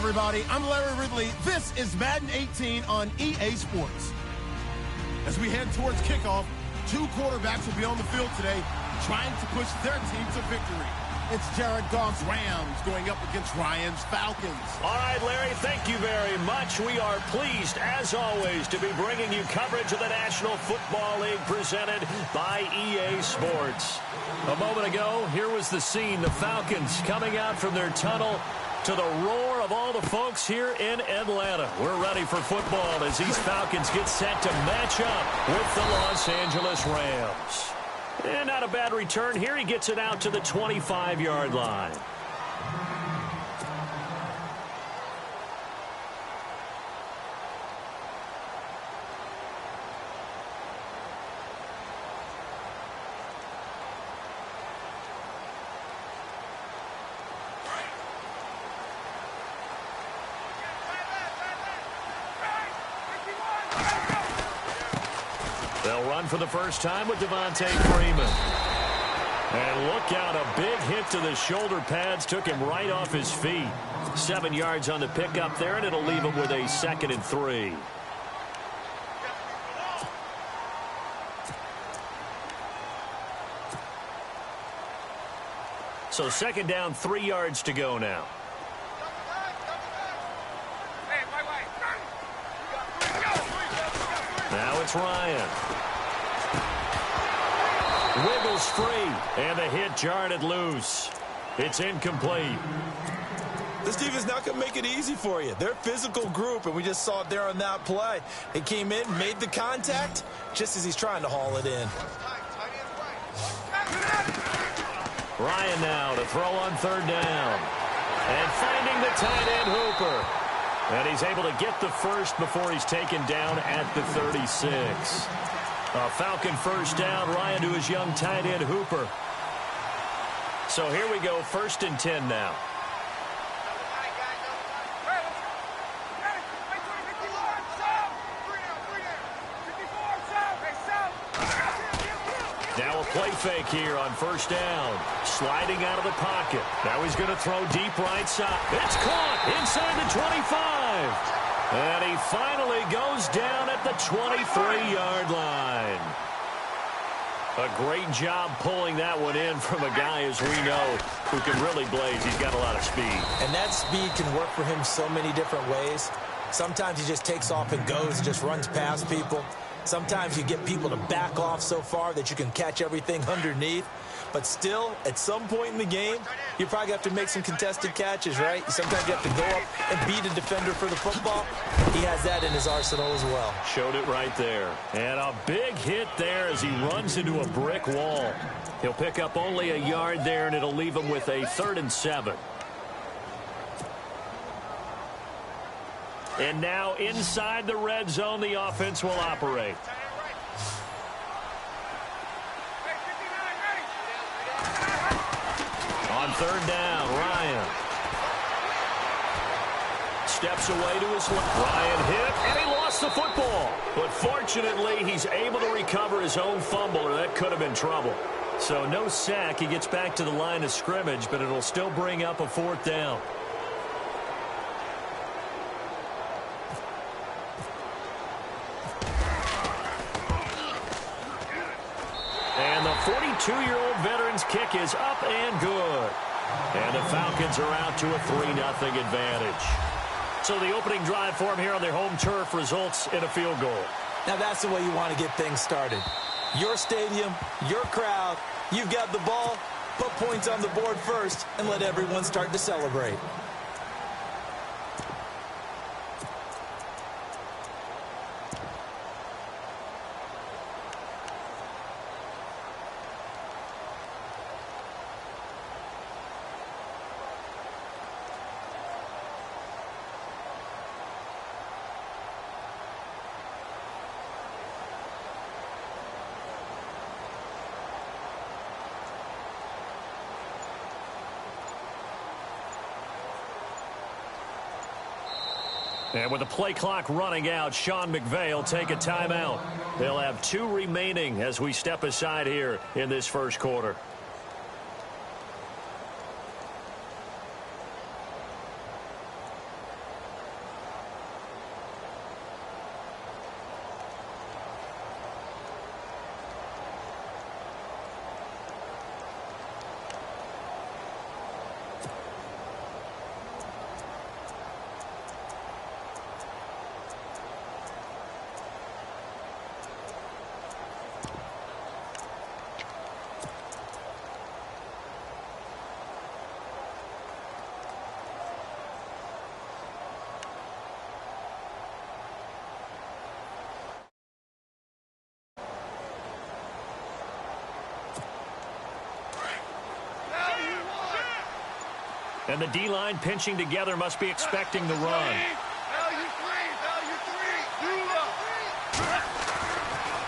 everybody. I'm Larry Ridley. This is Madden 18 on EA Sports. As we head towards kickoff, two quarterbacks will be on the field today trying to push their team to victory. It's Jared Goff's Rams going up against Ryan's Falcons. All right, Larry, thank you very much. We are pleased, as always, to be bringing you coverage of the National Football League presented by EA Sports. A moment ago, here was the scene. The Falcons coming out from their tunnel to the roar of all the folks here in Atlanta. We're ready for football as these Falcons get set to match up with the Los Angeles Rams. And not a bad return here. He gets it out to the 25-yard line. They'll run for the first time with Devontae Freeman. And look out, a big hit to the shoulder pads took him right off his feet. 7 yards on the pickup there, and it'll leave him with a 2nd and 3. So 2nd down, 3 yards to go now. Now it's Ryan. Wiggles free, and the hit jarred it loose. It's incomplete. This defense not going to make it easy for you. They're a physical group, and we just saw it there on that play. It came in, made the contact, just as he's trying to haul it in. Ryan now to throw on 3rd down. And finding the tight end Hooper. And he's able to get the first before he's taken down at the 36. A Falcon first down. Ryan to his young tight end Hooper. So here we go, 1st and 10 now. Now a play fake here on 1st down. Sliding out of the pocket. Now he's going to throw deep right side. It's caught inside the 25. And he finally goes down at the 23-yard line. A great job pulling that one in from a guy, as we know, who can really blaze. He's got a lot of speed. And that speed can work for him so many different ways. Sometimes he just takes off and goes, just runs past people. Sometimes you get people to back off so far that you can catch everything underneath. But still, at some point in the game, you probably have to make some contested catches, right? Sometimes you have to go up and beat a defender for the football. He has that in his arsenal as well. Showed it right there. And a big hit there as he runs into a brick wall. He'll pick up only a yard there, and it'll leave him with a 3rd and 7. And now inside the red zone, the offense will operate. On 3rd down, Ryan. Steps away to his left. Ryan hit, and he lost the football. But fortunately, he's able to recover his own fumble, or that could have been trouble. So no sack. He gets back to the line of scrimmage, but it'll still bring up a 4th down. And the 42-year-old veteran's kick is up and good. And the Falcons are out to a 3-0 advantage. So the opening drive for him here on their home turf results in a field goal. Now that's the way you want to get things started. Your stadium, your crowd, you've got the ball, put points on the board first, and let everyone start to celebrate. And with the play clock running out, Sean McVay will take a timeout. They'll have 2 remaining as we step aside here in this first quarter. And the D-line pinching together must be expecting the run.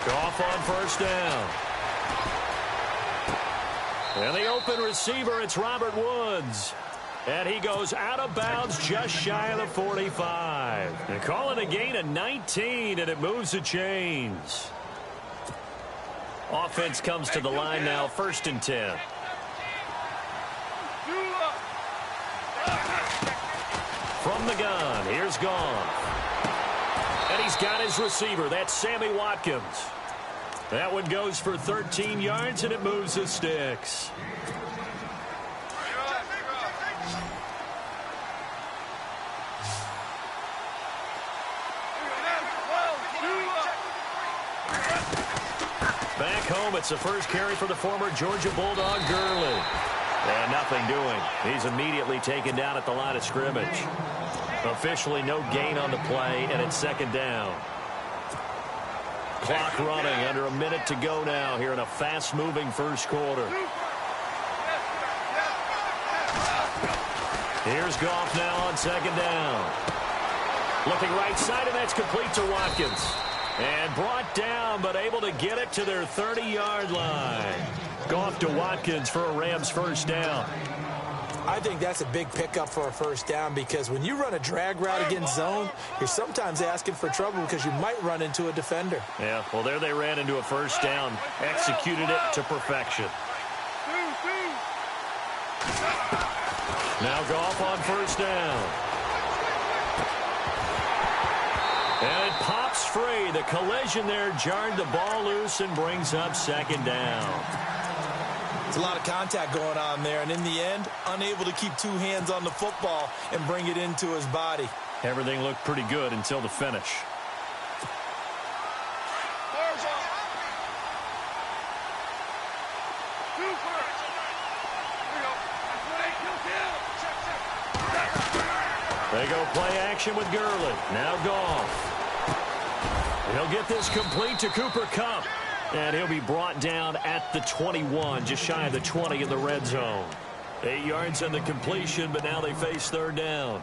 Goff on first down. And the open receiver, it's Robert Woods. And he goes out of bounds just shy of the 45. They call it a gain of 19, and it moves the chains. Offense comes to the line now, 1st and 10. From the gun, here's Goff. And he's got his receiver. That's Sammy Watkins. That one goes for 13 yards, and it moves the sticks. Back home, it's the first carry for the former Georgia Bulldog, Gurley. And nothing doing. He's immediately taken down at the line of scrimmage. Officially no gain on the play, and it's 2nd down. Clock running, under a minute to go now here in a fast-moving first quarter. Here's Goff now on 2nd down. Looking right side, and that's complete to Watkins. And brought down, but able to get it to their 30-yard line. Goff to Watkins for a Rams first down. I think that's a big pickup for a first down, because when you run a drag route against zone, you're sometimes asking for trouble because you might run into a defender. Yeah, well, there they ran into a first down. Executed it to perfection. Now Goff on first down. And it pops free. The collision there jarred the ball loose and brings up 2nd down. There's a lot of contact going on there, and in the end, unable to keep 2 hands on the football and bring it into his body. Everything looked pretty good until the finish. They go play action with Gurley. Now Goff. He'll get this complete to Cooper Kupp. And he'll be brought down at the 21, just shy of the 20 in the red zone. 8 yards on the completion, but now they face 3rd down.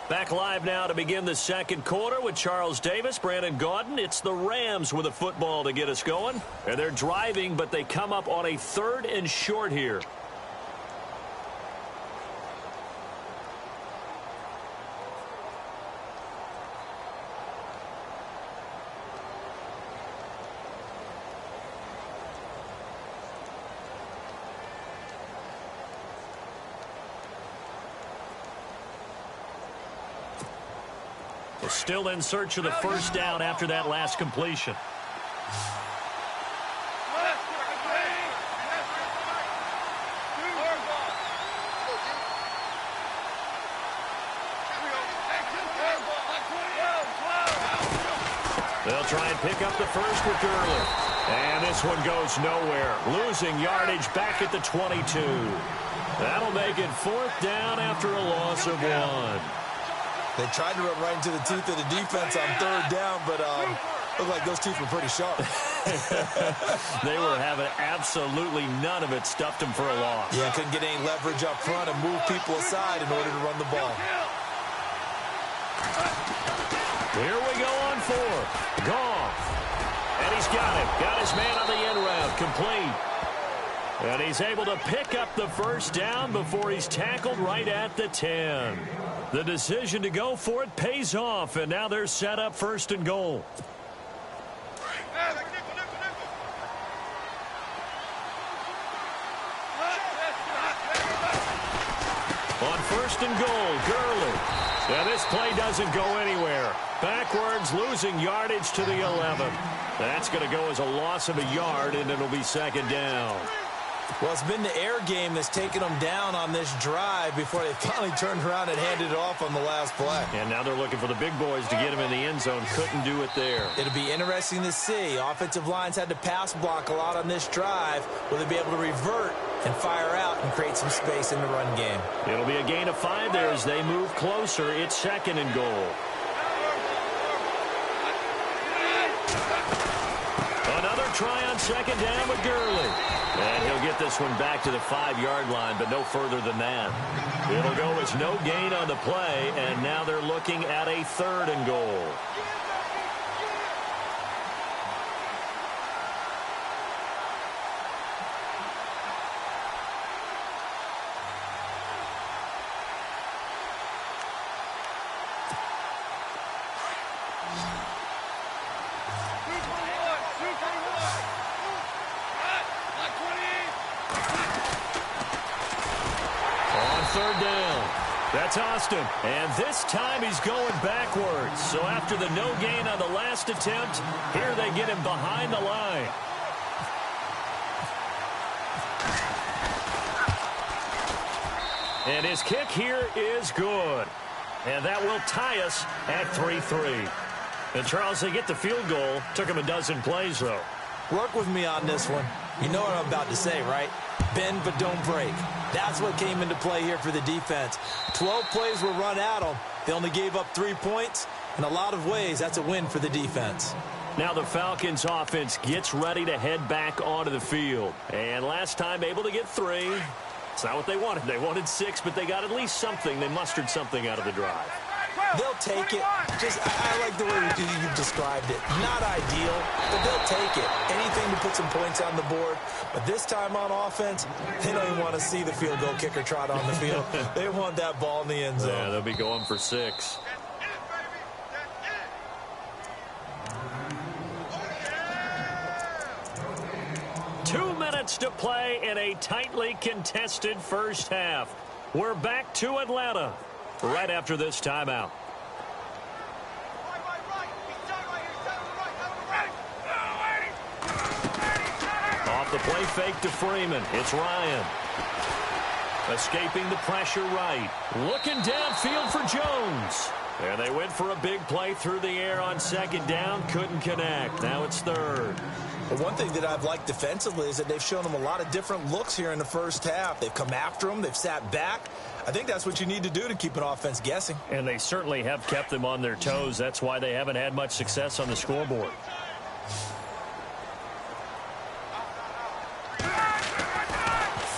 Back live now to begin the 2nd quarter with Charles Davis, Brandon Gaudin. It's the Rams with a football to get us going. And they're driving, but they come up on a 3rd and short here. Still in search of the first down after that last completion. They'll try and pick up the first with Gurley. And this one goes nowhere. Losing yardage back at the 22. That'll make it 4th down after a loss of 1. They tried to run right into the teeth of the defense on 3rd down, but looked like those teeth were pretty sharp. They were having absolutely none of it. Stuffed them for a loss. Yeah, couldn't get any leverage up front and move people aside in order to run the ball. Here we go on 4th. Goff. And he's got it. Got his man on the end route. Complete. And he's able to pick up the first down before he's tackled right at the 10. The decision to go for it pays off, and now they're set up 1st and goal. On 1st and goal, Gurley. Now this play doesn't go anywhere. Backwards, losing yardage to the 11. That's going to go as a loss of a yard, and it'll be 2nd down. Well, it's been the air game that's taken them down on this drive before they finally turned around and handed it off on the last play. And now they're looking for the big boys to get him in the end zone. Couldn't do it there. It'll be interesting to see. Offensive lines had to pass block a lot on this drive. Will they be able to revert and fire out and create some space in the run game. It'll be a gain of 5 there as they move closer. It's 2nd and goal. Another try on 2nd down with Gurley. And he'll get this one back to the 5-yard line, but no further than that. It'll go as no gain on the play, and now they're looking at a 3rd and goal. That's Austin, and this time he's going backwards. So after the no gain on the last attempt, here they get him behind the line. And his kick here is good. And that will tie us at 3-3. And Charles, they get the field goal. Took him a dozen plays, though. Work with me on this one. You know what I'm about to say, right? Bend but don't break. That's what came into play here for the defense. 12 plays were run at them. They only gave up 3 points. In a lot of ways, that's a win for the defense. Now the Falcons offense gets ready to head back onto the field. And last time able to get 3. It's not what they wanted. They wanted 6, but they got at least something. They mustered something out of the drive. They'll take it. I like the way you described it. Not ideal, but they'll take it. Anything to put some points on the board. But this time on offense, they don't even want to see the field goal kicker trot on the field. They want that ball in the end zone. Yeah, they'll be going for 6. Two minutes to play in a tightly contested first half. We're back to Atlanta right after this timeout. Off the play fake to Freeman. It's Ryan. Escaping the pressure right. Looking downfield for Jones. And they went for a big play through the air on 2nd down. Couldn't connect. Now it's 3rd. But one thing that I've liked defensively is that they've shown them a lot of different looks here in the first half. They've come after them. They've sat back. I think that's what you need to do to keep an offense guessing. And they certainly have kept them on their toes. That's why they haven't had much success on the scoreboard.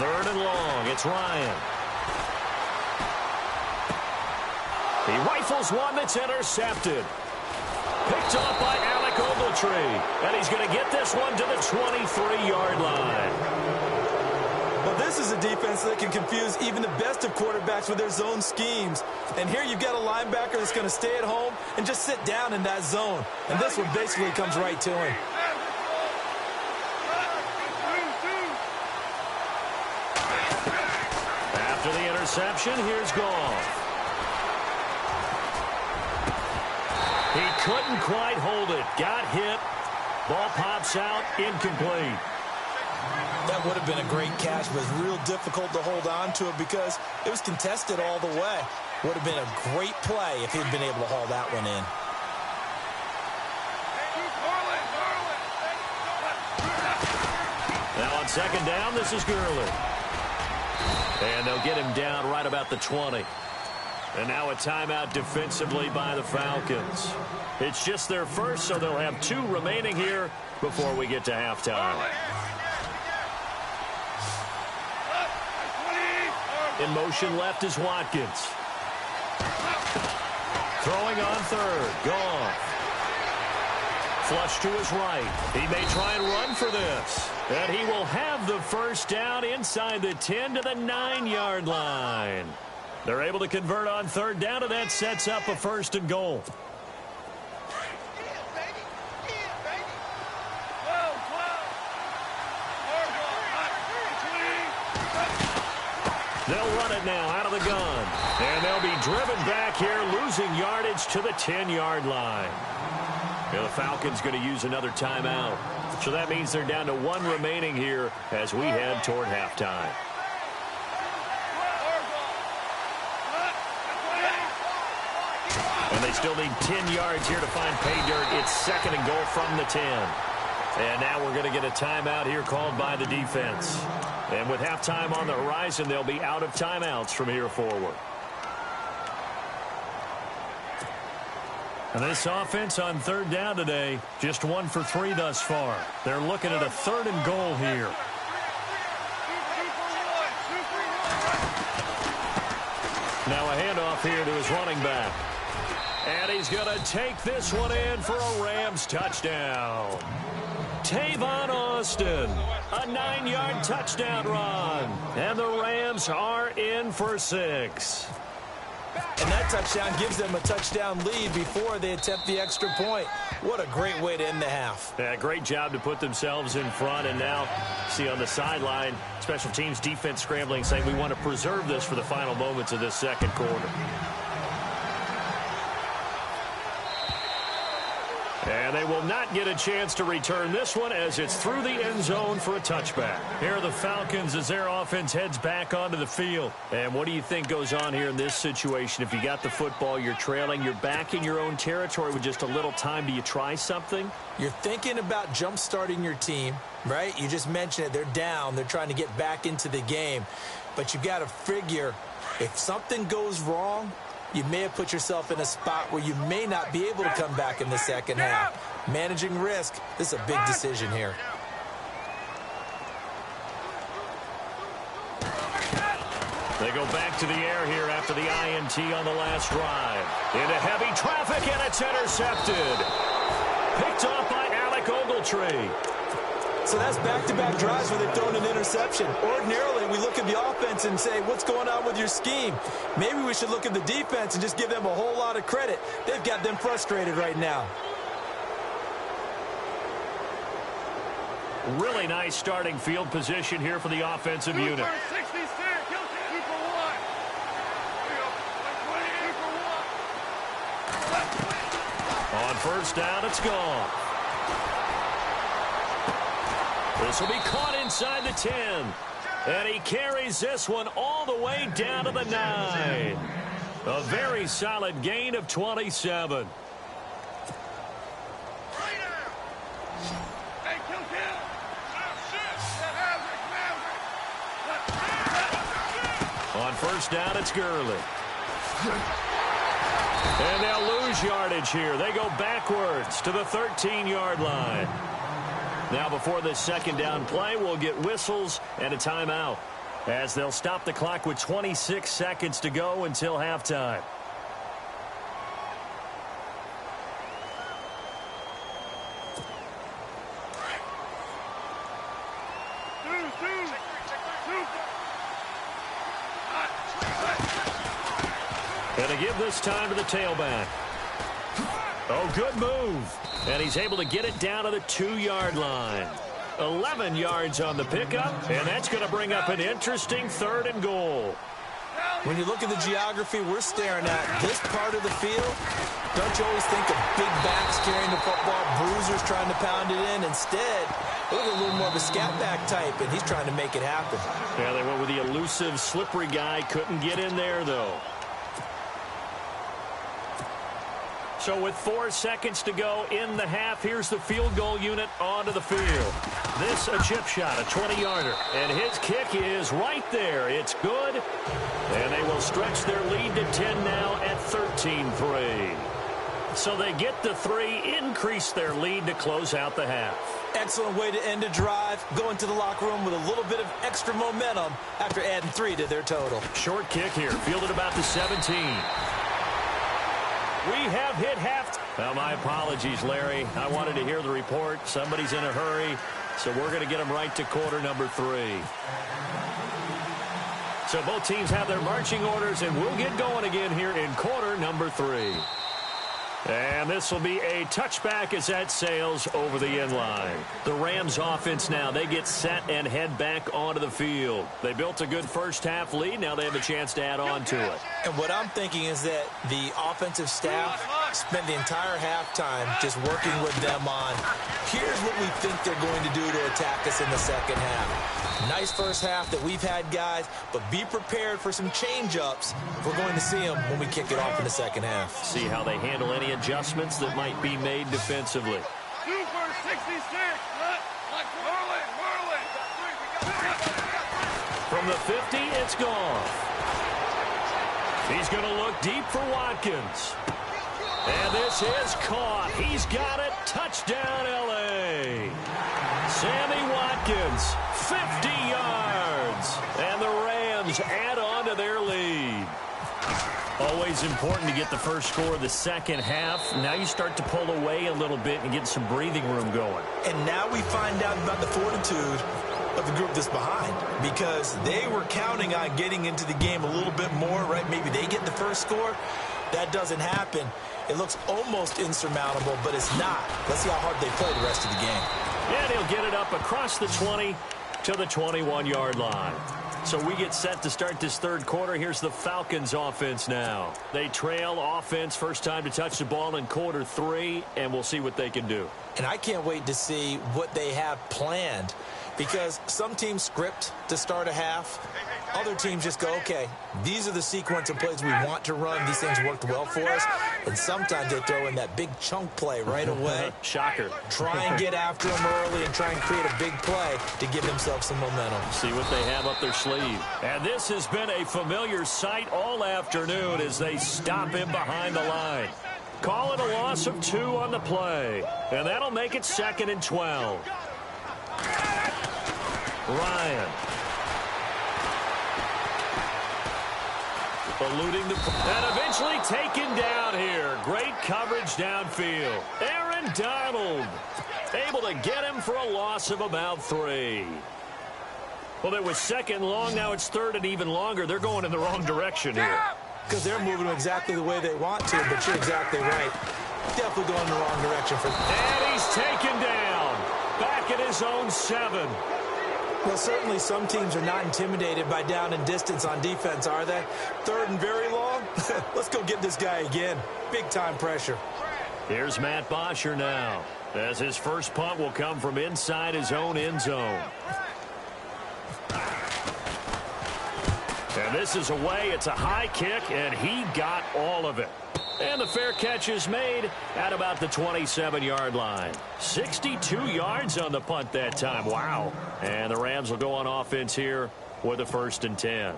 Third and long. It's Ryan. He rifles one that's intercepted. Picked off by Alec Ogletree. And he's going to get this one to the 23-yard line. Well, this is a defense that can confuse even the best of quarterbacks with their zone schemes. And here you've got a linebacker that's going to stay at home and just sit down in that zone. And this one basically comes right to him. After the interception, here's Goff. He couldn't quite hold it. Got hit. Ball pops out. Incomplete. That would have been a great catch, but it's real difficult to hold on to it because it was contested all the way. Would have been a great play if he'd been able to haul that one in. Now on 2nd down, this is Gurley. And they'll get him down right about the 20. And now a timeout defensively by the Falcons. It's just their first, so they'll have 2 remaining here before we get to halftime. In motion left is Watkins. Throwing on 3rd. Goff. Flush to his right. He may try and run for this. And he will have the first down inside the 10 to the 9-yard line. They're able to convert on 3rd down, and that sets up a 1st and goal. They'll run it now out of the gun. And they'll be driven back here, losing yardage to the 10-yard line. Now the Falcons going to use another timeout. So that means they're down to 1 remaining here as we head toward halftime. And they still need 10 yards here to find pay dirt. It's 2nd and goal from the 10. And now we're going to get a timeout here called by the defense. And with halftime on the horizon, they'll be out of timeouts from here forward. And this offense on third down today, just 1 for 3 thus far. They're looking at a 3rd and goal here. Now a handoff here to his running back. And he's going to take this one in for a Rams touchdown. Tavon Austin, a 9-yard touchdown run. And the Rams are in for 6. And that touchdown gives them a touchdown lead before they attempt the extra point. What a great way to end the half. Yeah, great job to put themselves in front. And now, see on the sideline, special teams defense scrambling, saying we want to preserve this for the final moments of this second quarter. And they will not get a chance to return this one as it's through the end zone for a touchback. Here are the Falcons as their offense heads back onto the field. And what do you think goes on here in this situation? If you got the football, you're trailing, you're back in your own territory with just a little time. Do you try something? You're thinking about jump-starting your team, right? You just mentioned it. They're down. They're trying to get back into the game. But you got to figure if something goes wrong, you may have put yourself in a spot where you may not be able to come back in the second half. Managing risk, this is a big decision here. They go back to the air here after the INT on the last drive. Into heavy traffic, and it's intercepted. Picked off by Alec Ogletree. So that's back-to-back drives where they've thrown an interception. Ordinarily, we look at the offense and say, what's going on with your scheme? Maybe we should look at the defense and just give them a whole lot of credit. They've got them frustrated right now. Really nice starting field position here for the offensive unit. On first down, it's gone. This will be caught inside the 10. And he carries this one all the way down to the 9. A very solid gain of 27. On first down, it's Gurley. And they'll lose yardage here. They go backwards to the 13-yard line. Now before this second down play, we'll get whistles and a timeout as they'll stop the clock with 26 seconds to go until halftime. Gonna give this time to the tailback. Oh, good move. And he's able to get it down to the 2-yard line. 11 yards on the pickup, and that's going to bring up an interesting 3rd and goal. When you look at the geography we're staring at, this part of the field, don't you always think of big backs carrying the football, bruisers trying to pound it in? Instead, look at a little more of a scat back type, and he's trying to make it happen. Yeah, they went with the elusive, slippery guy. Couldn't get in there, though. So with 4 seconds to go in the half, here's the field goal unit onto the field. This a chip shot, a 20-yarder. And his kick is right there. It's good. And they will stretch their lead to 10 now at 13-3. So they get the 3, increase their lead to close out the half. Excellent way to end a drive. Go into the locker room with a little bit of extra momentum after adding 3 to their total. Short kick here, fielded about the 17. We have hit half. Well, my apologies, Larry. I wanted to hear the report. Somebody's in a hurry, so we're going to get them right to quarter number 3. So both teams have their marching orders, and we'll get going again here in quarter number 3. And this will be a touchback as that sails over the end line. The Rams offense now, they get set and head back onto the field. They built a good first half lead. Now they have a chance to add on to it. And what I'm thinking is that the offensive staff spent the entire halftime just working with them on, here's what we think they're going to do to attack us in the second half. Nice first half that we've had, guys, but be prepared for some change-ups. We're going to see them when we kick it off in the second half. See how they handle any adjustments that might be made defensively. 2 for 66. From the 50, it's gone. He's going to look deep for Watkins. And this is caught. He's got it. Touchdown, L.A. Sammy Watkins, 50 yards. And the Rams add on to their lead. Always important to get the first score of the second half. Now you start to pull away a little bit and get some breathing room going. And now we find out about the fortitude of the group that's behind, because they were counting on getting into the game a little bit more, right? Maybe they get the first score. That doesn't happen. It looks almost insurmountable, but it's not. Let's see how hard they play the rest of the game. And he'll get it up across the 20 to the 21-yard line. So we get set to start this third quarter. Here's the Falcons offense now. They trail offense, first time to touch the ball in quarter 3, and we'll see what they can do. And I can't wait to see what they have planned, because some teams script to start a half. Other teams just go, okay, these are the sequence of plays we want to run. These things worked well for us. And sometimes they throw in that big chunk play right away. Shocker. Try and get after them early and try and create a big play to give themselves some momentum. See what they have up their sleeve. And this has been a familiar sight all afternoon as they stop him behind the line. Call it a loss of 2 on the play. And that'll make it 2nd and 12. Ryan. Eluding the... And eventually taken down here. Great coverage downfield. Aaron Donald able to get him for a loss of about 3. Well, it was 2nd long. Now it's 3rd and even longer. They're going in the wrong direction here. Because they're moving exactly the way they want to, but you're exactly right. Definitely going in the wrong direction for them. And he's taken down. Back at his own 7. Well, certainly some teams are not intimidated by down and distance on defense, are they? 3rd and very long? Let's go get this guy again. Big-time pressure. Here's Matt Bosher now, as his first punt will come from inside his own end zone. And this is away. It's a high kick, and he got all of it. And the fair catch is made at about the 27-yard line. 62 yards on the punt that time. Wow. And the Rams will go on offense here with a 1st and 10.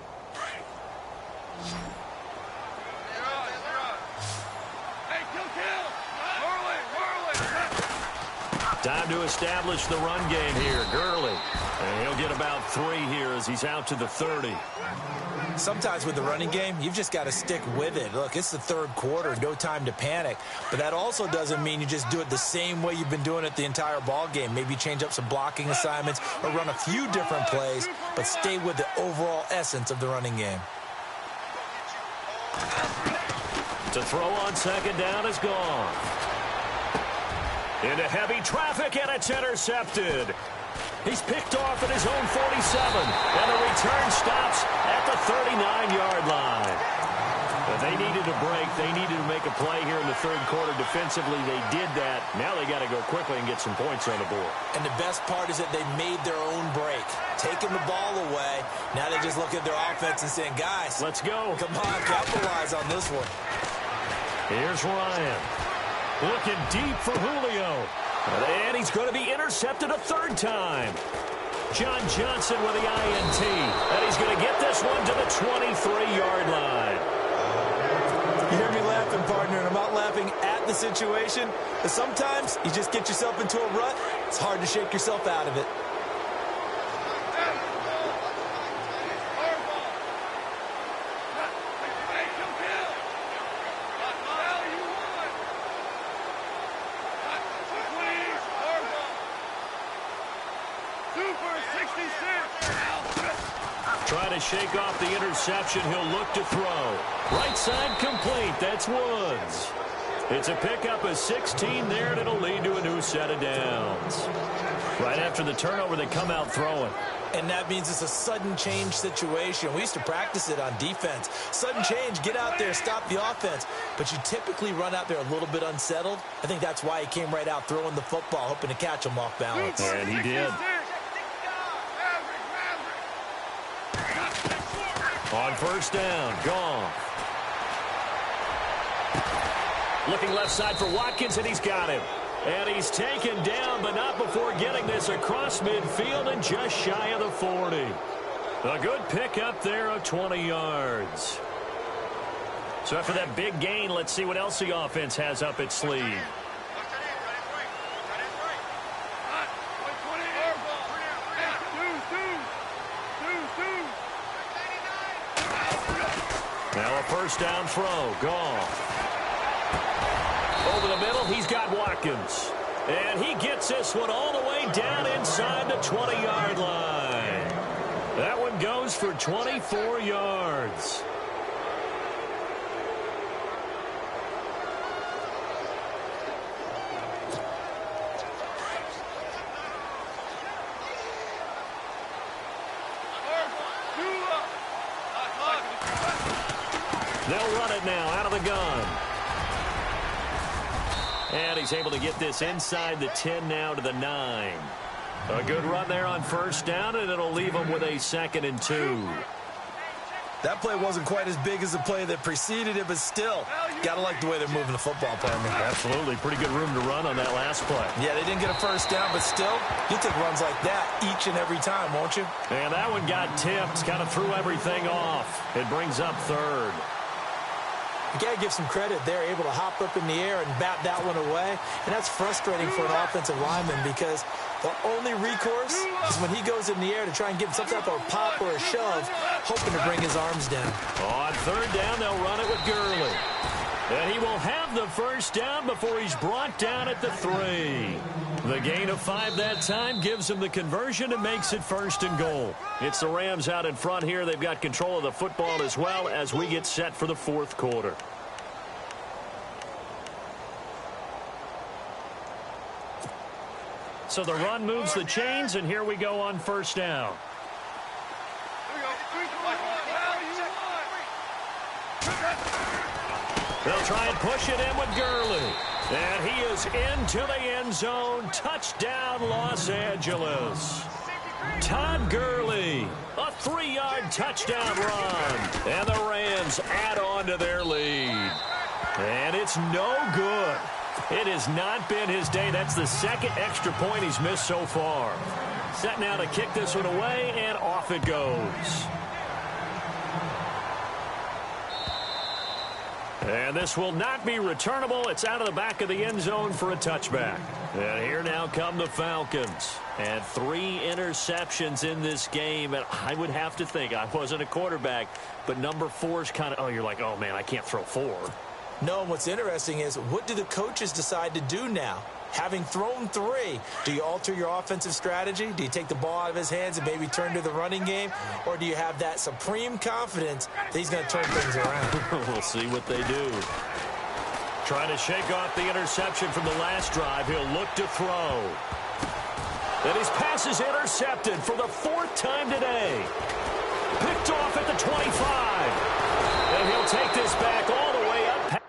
Time to establish the run game here. Gurley. And he'll get about 3 here as he's out to the 30. Sometimes with the running game, you've just got to stick with it. Look, it's the 3rd quarter, no time to panic. But that also doesn't mean you just do it the same way you've been doing it the entire ball game. Maybe change up some blocking assignments or run a few different plays, but stay with the overall essence of the running game. To throw on 2nd down is gone. Into heavy traffic, and it's intercepted. He's picked off at his own 47, and the return stops at the 39-yard line. But they needed a break. They needed to make a play here in the 3rd quarter. Defensively, they did that. Now they got to go quickly and get some points on the board. And the best part is that they made their own break, taking the ball away. Now they just look at their offense and saying, guys, let's go. Come on, capitalize on this one. Here's Ryan. Looking deep for Julio. And he's going to be intercepted a 3rd time. John Johnson with the INT. And he's going to get this one to the 23-yard line. You hear me laughing, partner, and I'm not laughing at the situation. But sometimes you just get yourself into a rut. It's hard to shake yourself out of it. Trying to shake off the interception. He'll look to throw. Right side complete. That's Woods. It's a pickup of 16 there, and it'll lead to a new set of downs. Right after the turnover, they come out throwing. And that means it's a sudden change situation. We used to practice it on defense. Sudden change, get out there, stop the offense. But you typically run out there a little bit unsettled. I think that's why he came right out throwing the football, hoping to catch him off balance. And he did. On 1st down, gone. Looking left side for Watkins, and he's got him. And he's taken down, but not before getting this across midfield and just shy of the 40. A good pickup there of 20 yards. So after that big gain, let's see what else the offense has up its sleeve. Now a first down throw. Gone. Over the middle, he's got Watkins. And he gets this one all the way down inside the 20-yard line. That one goes for 24 yards. They'll run it now out of the gun. And he's able to get this inside the 10 now to the 9. A good run there on first down, and it'll leave him with a 2nd and 2. That play wasn't quite as big as the play that preceded it, but still, got to like the way they're moving the football, partner. Absolutely. Pretty good room to run on that last play. Yeah, they didn't get a first down, but still, you take runs like that each and every time, won't you? And that one got tipped, kind of threw everything off. It brings up 3rd. You got to give some credit. They're able to hop up in the air and bat that one away. And that's frustrating for an offensive lineman because the only recourse is when he goes in the air to try and get some type of pop or a shove, hoping to bring his arms down. On 3rd down, they'll run it with Gurley. And he will have the first down before he's brought down at the 3. The gain of 5 that time gives him the conversion and makes it 1st and goal. It's the Rams out in front here. They've got control of the football as well as we get set for the 4th quarter. So the run moves the chains, and here we go on first down. They'll try and push it in with Gurley. And he is into the end zone. Touchdown, Los Angeles. Todd Gurley, a 3-yard touchdown run. And the Rams add on to their lead. And it's no good. It has not been his day. That's the 2nd extra point he's missed so far. Set now to kick this one away, and off it goes. And this will not be returnable. It's out of the back of the end zone for a touchback. And here now come the Falcons. And 3 interceptions in this game. And I would have to think, I wasn't a quarterback, but number 4 is kind of, oh, you're like, oh, man, I can't throw 4. No, and what's interesting is, what do the coaches decide to do now? Having thrown 3, do you alter your offensive strategy? Do you take the ball out of his hands and maybe turn to the running game? Or do you have that supreme confidence that he's going to turn things around? We'll see what they do. Trying to shake off the interception from the last drive. He'll look to throw. And his pass is intercepted for the 4th time today. Picked off at the 25. And he'll take this back all the way up.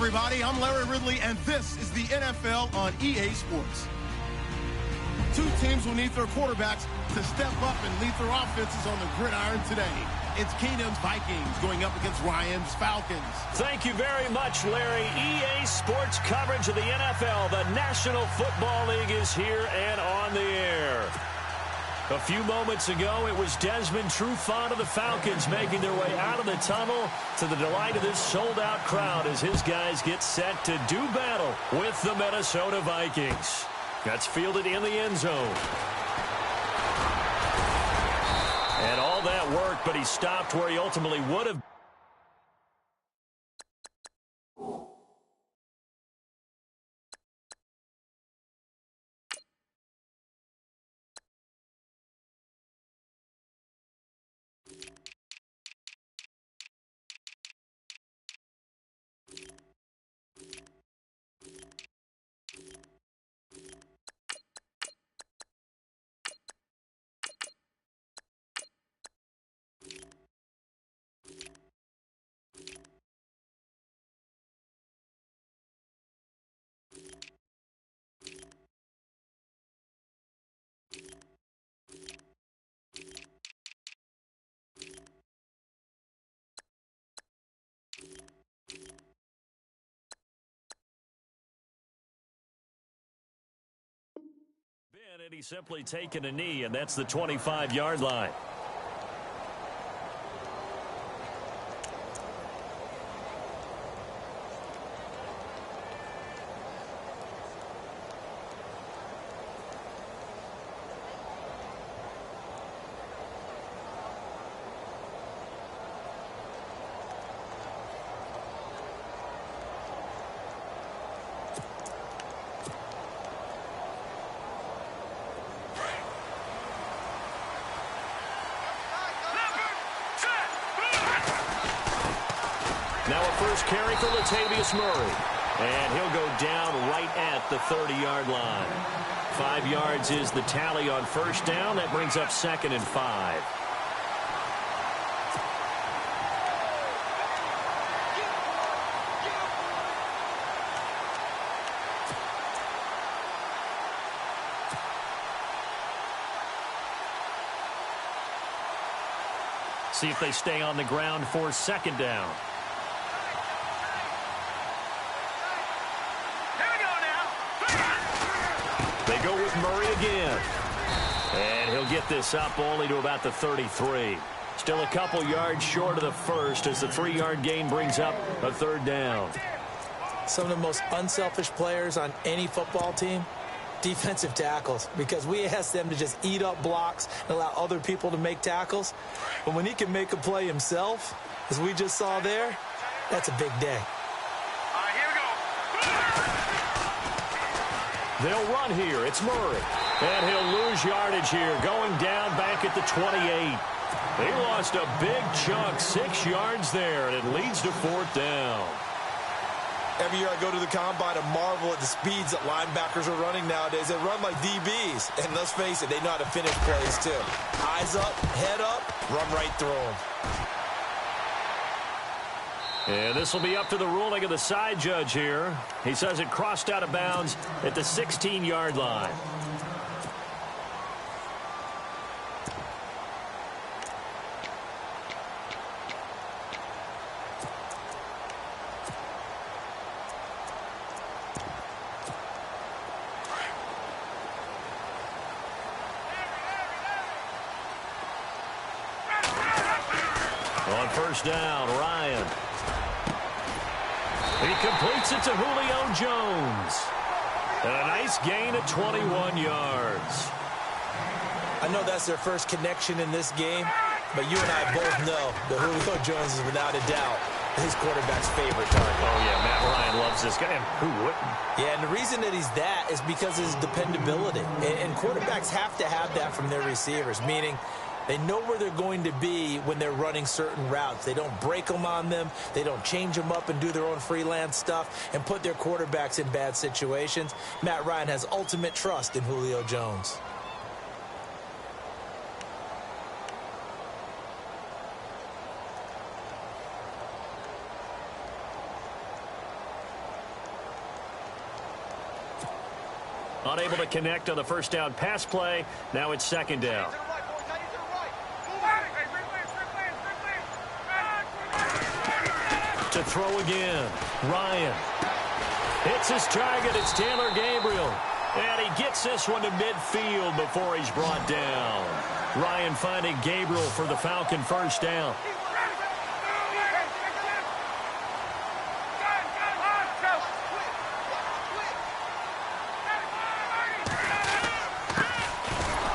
everybody. I'm Larry Ridley, and this is the NFL on EA Sports. Two teams will need their quarterbacks to step up and lead their offenses on the gridiron today. It's Keenum's Vikings going up against Ryan's Falcons. Thank you very much, Larry. EA Sports coverage of the NFL. The National Football League is here and on the air. A few moments ago, it was Desmond Trufant of the Falcons making their way out of the tunnel to the delight of this sold-out crowd as his guys get set to do battle with the Minnesota Vikings. That's fielded in the end zone. And all that work, but he stopped where he ultimately would have. And he's simply taken a knee, and that's the 25-yard line. Now a first carry for Latavius Murray. And he'll go down right at the 30-yard line. 5 yards is the tally on first down. That brings up 2nd and 5. See if they stay on the ground for 2nd down. They go with Murray again. And he'll get this up only to about the 33. Still a couple yards short of the first as the 3-yard gain brings up a 3rd down. Some of the most unselfish players on any football team, defensive tackles, because we ask them to just eat up blocks and allow other people to make tackles. But when he can make a play himself, as we just saw there, that's a big day. They'll run here. It's Murray. And he'll lose yardage here, going down back at the 28. They lost a big chunk, 6 yards there, and it leads to 4th down. Every year I go to the combine and marvel at the speeds that linebackers are running nowadays. They run like DBs. And let's face it, they know how to finish plays too. Eyes up, head up, run right through them. And this will be up to the ruling of the side judge here. He says it crossed out of bounds at the 16-yard line. On first down, Ryan. He completes it to Julio Jones. And a nice gain of 21 yards. I know that's their first connection in this game, but you and I both know that Julio Jones is without a doubt his quarterback's favorite target. Oh, yeah, Matt Ryan loves this guy. And who wouldn't? Yeah, and the reason that he's that is because of his dependability. And quarterbacks have to have that from their receivers, meaning they know where they're going to be when they're running certain routes. They don't break them on them. They don't change them up and do their own freelance stuff and put their quarterbacks in bad situations. Matt Ryan has ultimate trust in Julio Jones. Unable to connect on the first down pass play. Now it's second down. To throw again. Ryan. Hits his target. It's Taylor Gabriel. And he gets this one to midfield before he's brought down. Ryan finding Gabriel for the Falcon first down.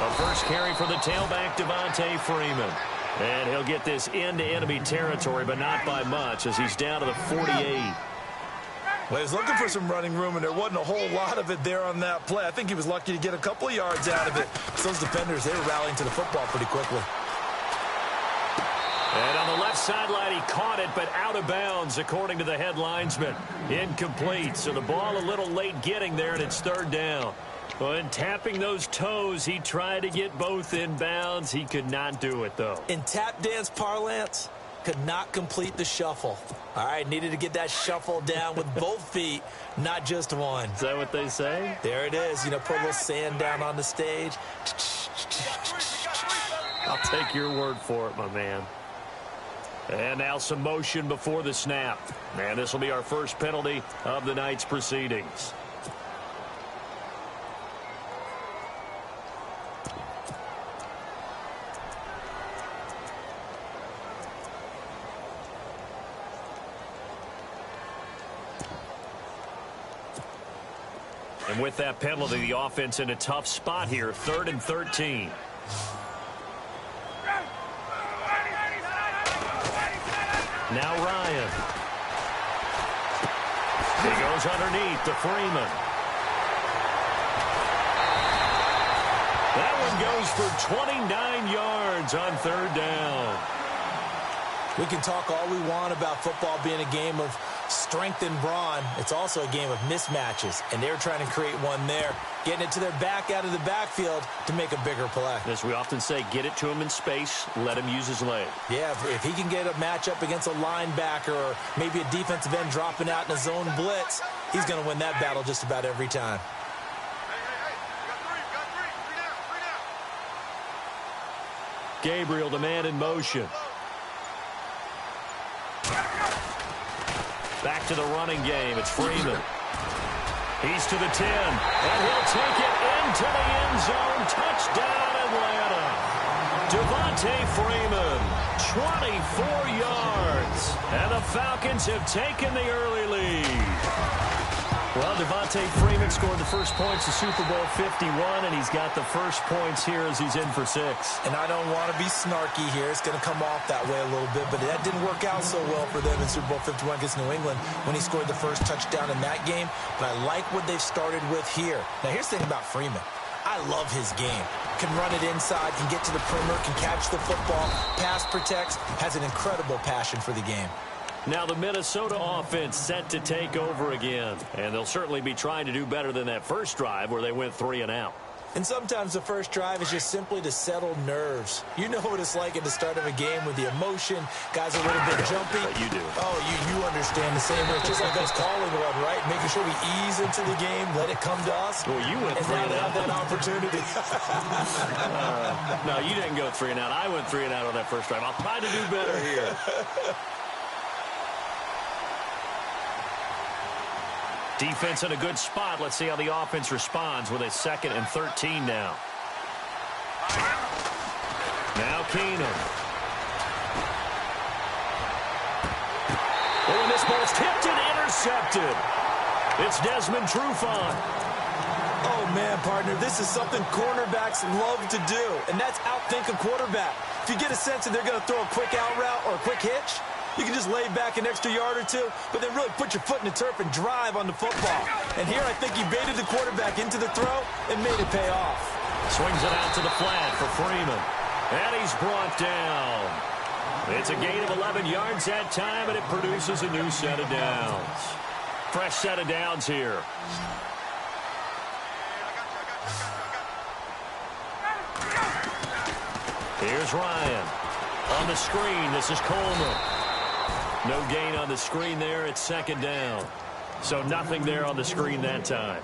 A first carry for the tailback, Devontae Freeman. And he'll get this into enemy territory, but not by much, as he's down to the 48. Well, he was looking for some running room, and there wasn't a whole lot of it there on that play. I think he was lucky to get a couple of yards out of it. So those defenders, they were rallying to the football pretty quickly. And on the left sideline, he caught it, but out of bounds, according to the head linesman. Incomplete, so the ball a little late getting there, and it's third down. When tapping those toes, he tried to get both in bounds. He could not do it, though. In tap dance parlance, could not complete the shuffle. All right, needed to get that shuffle down with both feet, not just one. Is that what they say? There it is. You know, put a little sand down on the stage. I'll take your word for it, my man. And now some motion before the snap. And this will be our first penalty of the night's proceedings. And with that penalty, the offense in a tough spot here, 3rd and 13. Now Ryan. He goes underneath to Freeman. That one goes for 29 yards on 3rd down. We can talk all we want about football being a game of strength and brawn. It's also a game of mismatches, and they're trying to create one there, getting it to their back out of the backfield to make a bigger play. As we often say, get it to him in space, let him use his leg. Yeah, if he can get a matchup against a linebacker or maybe a defensive end dropping out in a zone blitz, he's going to win that battle just about every time. Gabriel, the man in motion. Back to the running game. It's Freeman. He's to the 10. And he'll take it into the end zone. Touchdown, Atlanta. Devontae Freeman, 24 yards. And the Falcons have taken the early lead. Well, Devontae Freeman scored the first points of Super Bowl 51, and he's got the first points here as he's in for 6. And I don't want to be snarky here. It's going to come off that way a little bit, but that didn't work out so well for them in Super Bowl 51 against New England when he scored the first touchdown in that game. But I like what they've started with here. Now, here's the thing about Freeman. I love his game. Can run it inside, can get to the perimeter, can catch the football, pass protects, has an incredible passion for the game. Now the Minnesota offense set to take over again. And they'll certainly be trying to do better than that first drive where they went 3 and out. And sometimes the first drive is just simply to settle nerves. You know what it's like at the start of a game with the emotion. Guys are a little bit jumpy. But you do. Oh, you understand the same way. It's just like us calling one, right? Making sure we ease into the game, let it come to us. Well, you went 3 and out. And now they have that opportunity. No, you didn't go 3 and out. I went 3 and out on that first drive. I'll try to do better here. Defense in a good spot. Let's see how the offense responds with a 2nd and 13 now. Now Keenan. Oh, and this ball's tipped and intercepted. It's Desmond Trufant. Oh, man, partner, this is something cornerbacks love to do, and that's outthink a quarterback. If you get a sense that they're going to throw a quick out route or a quick hitch, you can just lay back an extra yard or two, but then really put your foot in the turf and drive on the football. And here I think he baited the quarterback into the throw and made it pay off. Swings it out to the flat for Freeman. And he's brought down. It's a gain of 11 yards that time, and it produces a new set of downs. Fresh set of downs here. Here's Ryan. On the screen, this is Coleman. No gain on the screen there. It's 2nd down. So nothing there on the screen that time.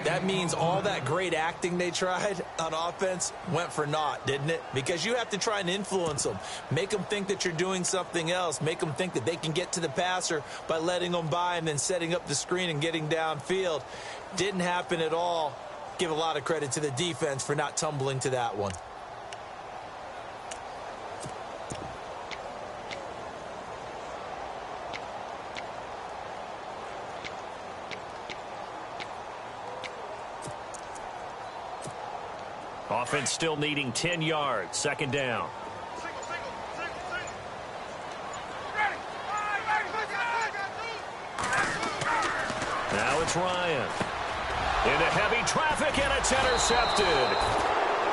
That means all that great acting they tried on offense went for naught, didn't it? Because you have to try and influence them. Make them think that you're doing something else. Make them think that they can get to the passer by letting them by and then setting up the screen and getting downfield. Didn't happen at all. Give a lot of credit to the defense for not tumbling to that one. Offense still needing 10 yards. Second down. Now it's Ryan. Into heavy traffic, and it's intercepted.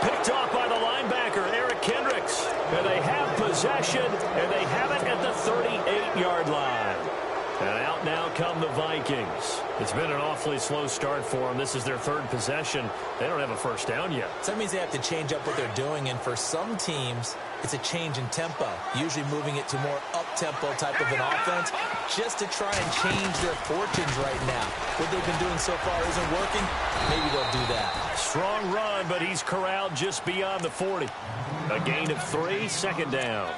Picked off by the linebacker, Eric Kendricks. And they have possession, and they have it at the 38-yard line. And out now come the Vikings. It's been an awfully slow start for them. This is their third possession. They don't have a first down yet. So that means they have to change up what they're doing, and for some teams, it's a change in tempo, usually moving it to more up-tempo type of an offense, just to try and change their fortunes right now. What they've been doing so far isn't working. Maybe they'll do that. Strong run, but he's corralled just beyond the 40. A gain of 3, second down.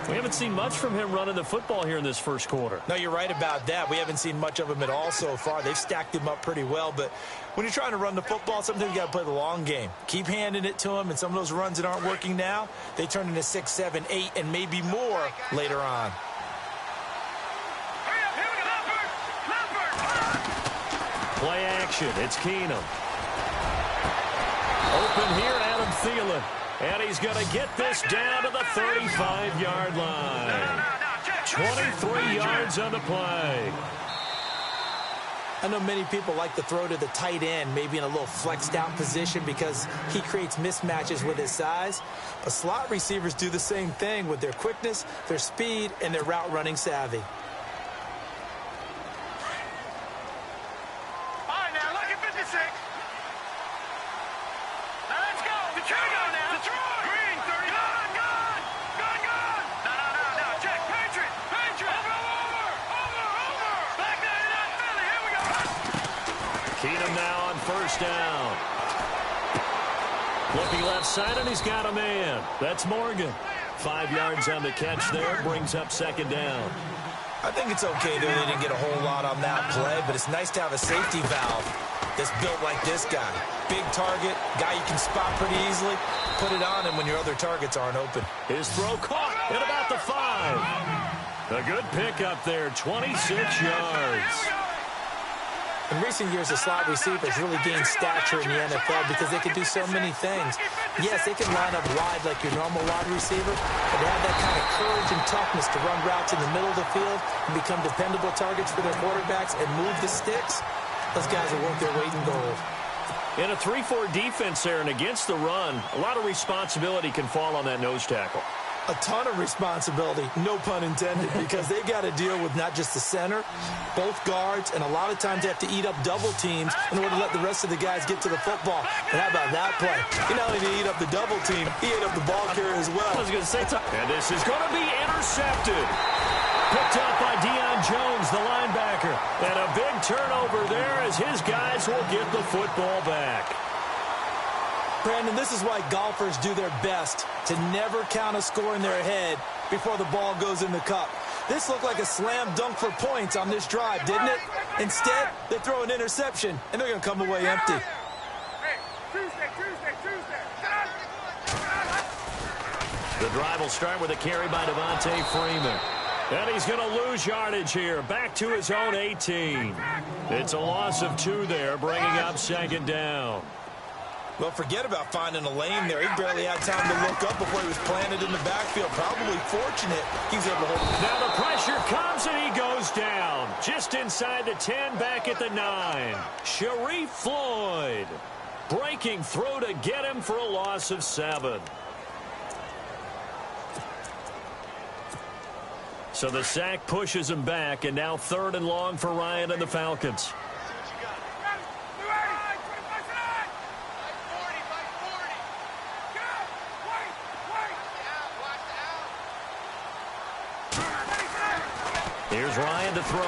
We haven't seen much from him running the football here in this first quarter. No, you're right about that. We haven't seen much of him at all so far. They've stacked him up pretty well, but when you're trying to run the football, sometimes you got to play the long game. Keep handing it to him, and some of those runs that aren't working now, they turn into 6, 7, 8, and maybe more later on. Play action. It's Keenum. Open here, Adam Thielen. And he's going to get this down to the 35-yard line. 23 yards on the play. I know many people like to throw to the tight end, maybe in a little flexed out position because he creates mismatches with his size. But slot receivers do the same thing with their quickness, their speed, and their route running savvy. Keenum now on first down. Looking left side, and he's got a man. That's Morgan. 5 yards on the catch there. Brings up second down. I think it's okay that they didn't get a whole lot on that play, but it's nice to have a safety valve that's built like this guy. Big target, guy you can spot pretty easily. Put it on him when your other targets aren't open. His throw caught at about the 5. A good pickup there, 26 yards. In recent years, the slot receivers really gained stature in the NFL because they can do so many things. Yes, they can line up wide like your normal wide receiver, but they have that kind of courage and toughness to run routes in the middle of the field and become dependable targets for their quarterbacks and move the sticks. Those guys are worth their weight in gold. In a 3-4 defense there and against the run, a lot of responsibility can fall on that nose tackle. A ton of responsibility, no pun intended, because they've got to deal with not just the center, both guards, and a lot of times they have to eat up double teams in order to let the rest of the guys get to the football. But how about that play? He not only did he eat up the double team, he ate up the ball carrier as well. I was going to say, and this is going to be intercepted. Picked up by Deion Jones, the linebacker. And a big turnover there as his guys will get the football back. Brandon, this is why golfers do their best to never count a score in their head before the ball goes in the cup. This looked like a slam dunk for points on this drive, didn't it? Instead, they throw an interception, and they're going to come away empty. The drive will start with a carry by Devontae Freeman. And he's going to lose yardage here, back to his own 18. It's a loss of 2 there, bringing up second down. Well, forget about finding a lane there. He barely had time to look up before he was planted in the backfield. Probably fortunate he was able to hold it. Now the pressure comes, and he goes down. Just inside the 10, back at the 9. Sharif Floyd breaking through to get him for a loss of 7. So the sack pushes him back, and now 3rd and long for Ryan and the Falcons. Here's Ryan to throw.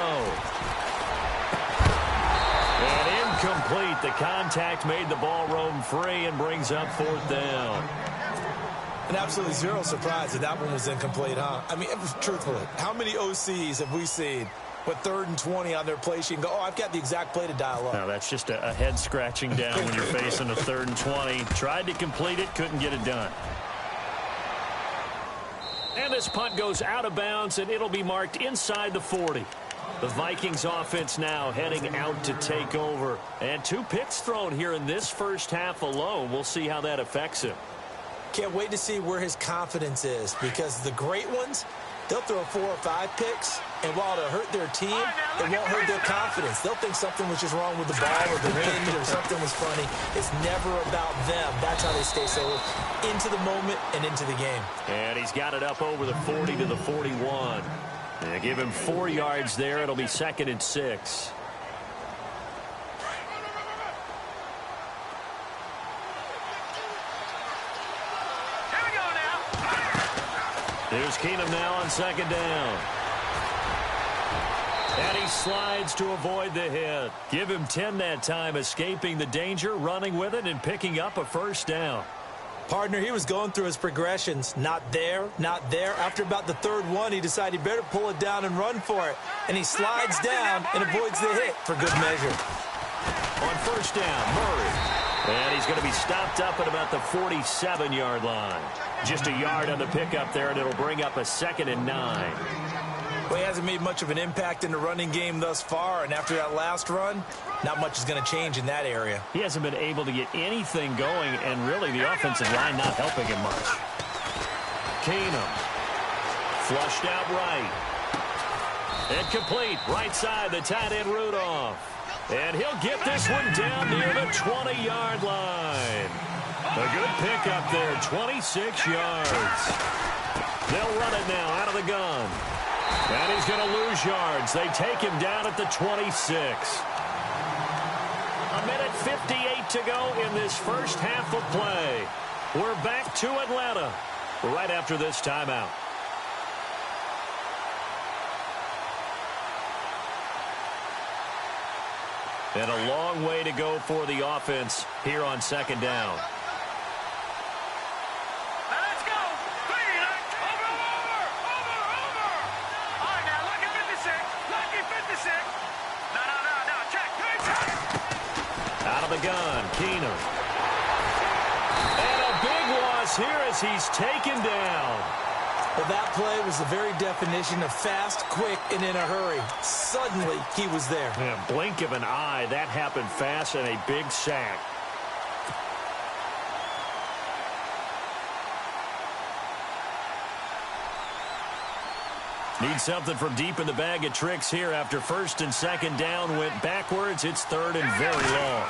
And incomplete. incomplete. The contact made the ball roam free and brings up 4th down. And absolutely zero surprise that one was incomplete, huh? I mean, truthfully, how many OCs have we seen with 3rd and 20 on their play sheet and go, oh, I've got the exact play to dial up? No, that's just a head scratching down when you're facing a 3rd and 20. Tried to complete it, couldn't get it done. And this punt goes out of bounds, and it'll be marked inside the 40. The Vikings offense now heading out to take over. And 2 picks thrown here in this first half alone. We'll see how that affects him. Can't wait to see where his confidence is, because the great ones, they'll throw 4 or 5 picks, and while it'll hurt their team, it won't hurt their confidence. They'll think something was just wrong with the ball or the wind or something was funny. It's never about them. That's how they stay so into the moment and into the game. And he's got it up over the 40 to the 41. They give him 4 yards there. It'll be 2nd and 6. Here's Keenum now on 2nd down. And he slides to avoid the hit. Give him 10 that time, escaping the danger, running with it, and picking up a 1st down. Partner, he was going through his progressions. Not there, not there. After about the 3rd one, he decided he better pull it down and run for it. And he slides down and avoids the hit for good measure. On 1st down, Murray. And he's going to be stopped up at about the 47-yard line. Just a yard on the pickup there, and it'll bring up a 2nd and 9. Well, he hasn't made much of an impact in the running game thus far, and after that last run, not much is going to change in that area. He hasn't been able to get anything going, and really the offensive line not helping him much. Keenum. Flushed out right. Incomplete. Right side, the tight end Rudolph. And he'll get this one down near the 20-yard line. A good pickup there, 26 yards. They'll run it now out of the gun. And he's going to lose yards. They take him down at the 26. A minute 58 to go in this first half of play. We're back to Atlanta right after this timeout. And a long way to go for the offense here on 2nd down. Let's go. Over. All right, now, lucky 56. Lucky 56. No. Check. Out of the gun, Keenum. And a big loss here as he's taken down. Well, that play was the very definition of fast, quick, and in a hurry. Suddenly, he was there. Yeah, blink of an eye. That happened fast and a big sack. Need something from deep in the bag of tricks here after 1st and 2nd down went backwards. It's 3rd and very long.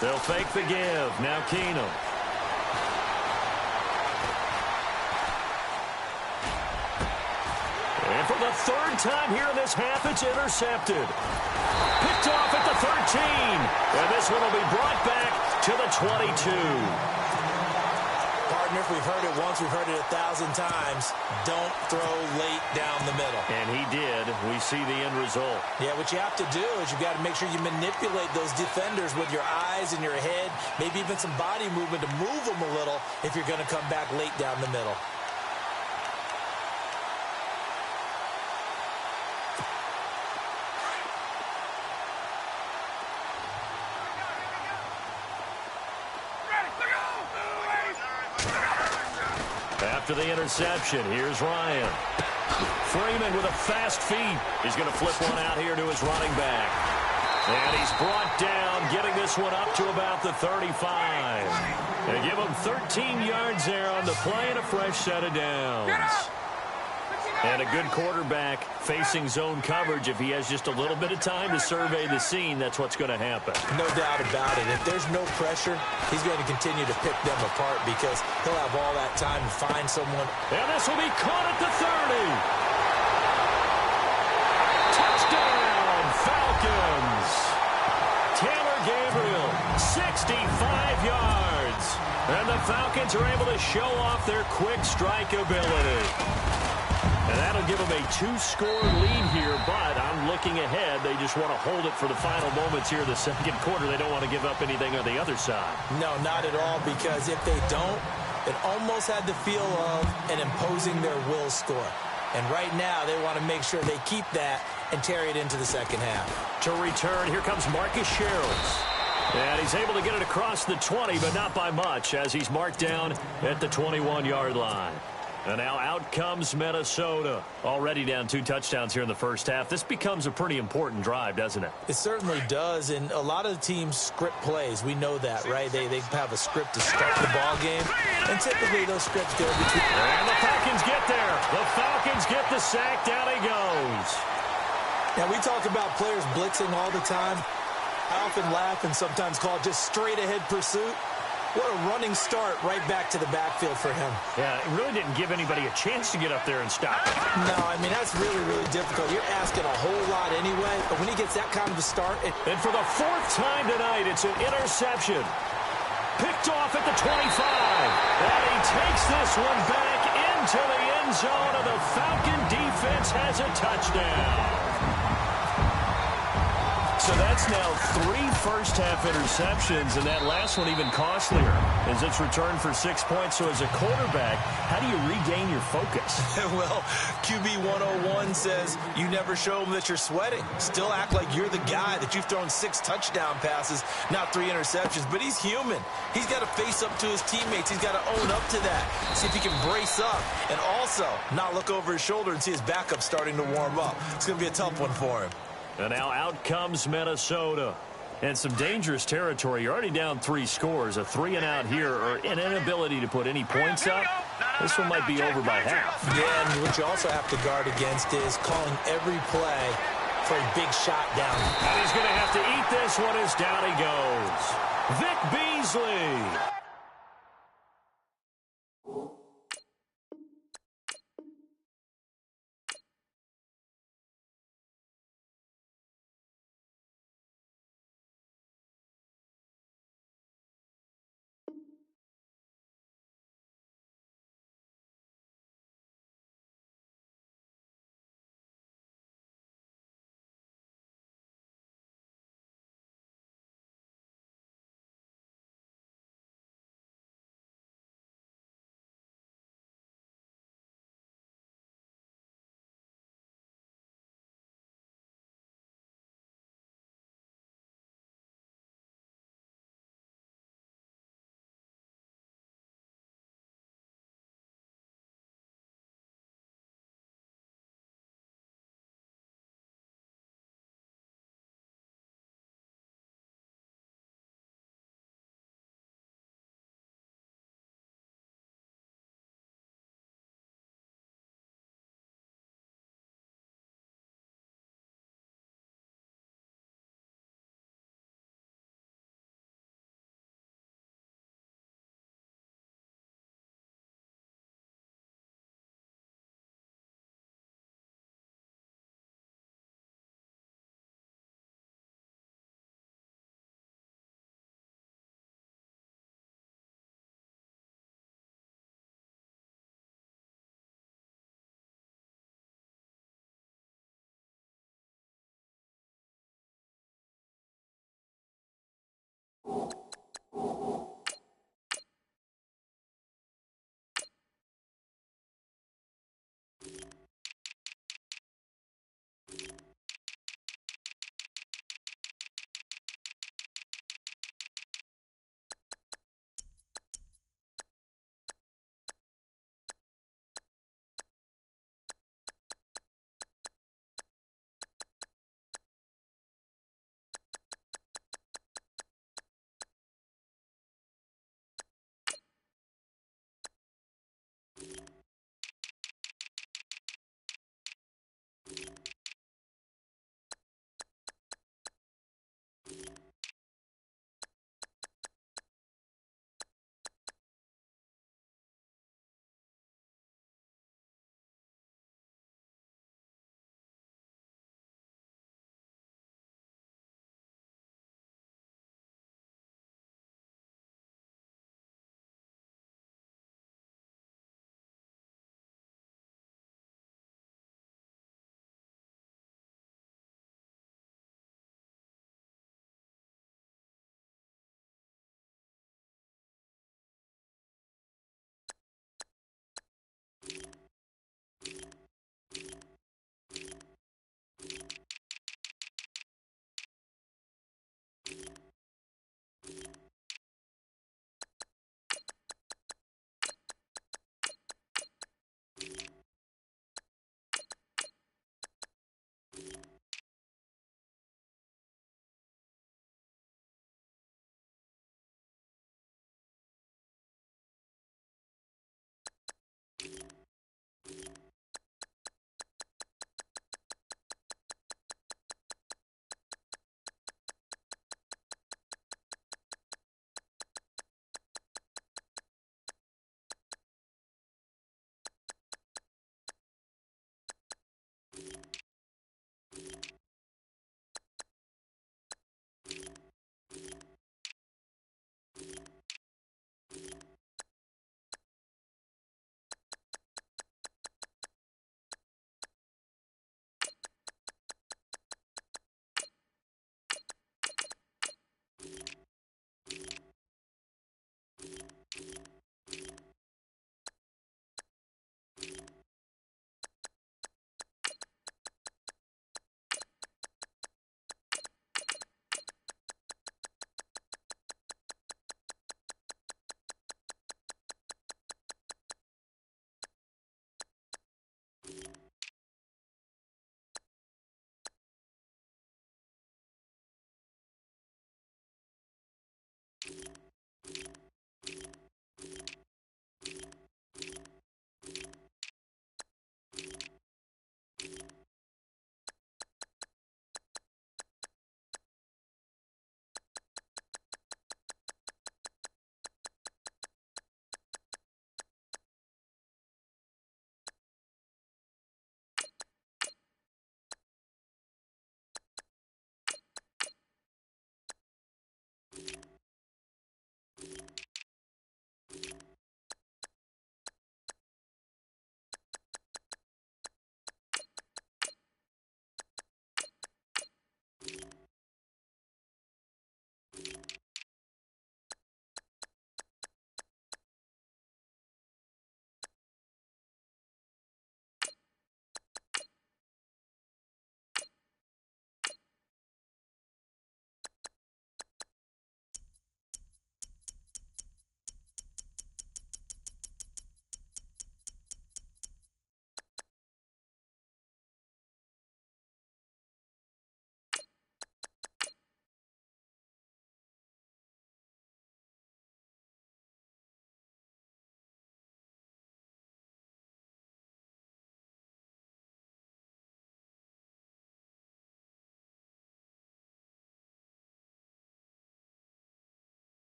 They'll fake the give. Now Keenum. And for the 3rd time here in this half, it's intercepted. Picked off at the 13. And this one will be brought back to the 22. Partner, if we've heard it once, we've heard it 1,000 times. Don't throw late down the middle. And he did. We see the end result. Yeah, what you have to do is you've got to make sure you manipulate those defenders with your eyes and your head, maybe even some body movement to move them a little if you're going to come back late down the middle. After the interception, here's Ryan. Freeman with a fast feet. He's going to flip one out here to his running back. And he's brought down, getting this one up to about the 35. They give him 13 yards there on the play and a fresh set of downs. And a good quarterback facing zone coverage. If he has just a little bit of time to survey the scene, that's what's going to happen. No doubt about it. If there's no pressure, he's going to continue to pick them apart because he'll have all that time to find someone. And this will be caught at the 30. Touchdown, Falcons. Taylor Gabriel, 65 yards. And the Falcons are able to show off their quick strike ability. And that'll give them a 2-score lead here, but I'm looking ahead. They just want to hold it for the final moments here in the second quarter. They don't want to give up anything on the other side. No, not at all, because if they don't, it almost had the feel of an imposing their will score. And right now, they want to make sure they keep that and carry it into the second half. To return, here comes Marcus Sherrills. And he's able to get it across the 20, but not by much, as he's marked down at the 21-yard line. And now out comes Minnesota. Already down 2 touchdowns here in the first half. This becomes a pretty important drive, doesn't it? It certainly does, and a lot of the teams script plays. We know that, right? They have a script to start the ball game, and typically those scripts go between. And the Falcons get there. The Falcons get the sack. Down he goes. Now, we talk about players blitzing all the time. I often laugh and sometimes call it just straight-ahead pursuit. What a running start right back to the backfield for him. Yeah, it really didn't give anybody a chance to get up there and stop it. No, I mean, that's really, really difficult. You're asking a whole lot anyway, but when he gets that kind of a start. And for the 4th time tonight, it's an interception. Picked off at the 25. And he takes this one back into the end zone, and the Falcon defense has a touchdown. So that's now 3 first-half interceptions, and that last one even costlier as it's returned for 6 points. So as a quarterback, how do you regain your focus? Well, QB 101 says you never show them that you're sweating. Still act like you're the guy, that you've thrown 6 touchdown passes, not 3 interceptions. But he's human. He's got to face up to his teammates. He's got to own up to that. See if he can brace up and also not look over his shoulder and see his backup starting to warm up. It's going to be a tough one for him. And now out comes Minnesota. And some dangerous territory. You're already down 3 scores. A 3-and-out here, or an inability to put any points up. This one might be over by half. Yeah, and what you also have to guard against is calling every play for a big shot down. And he's going to have to eat this one as down he goes. Vic Beasley.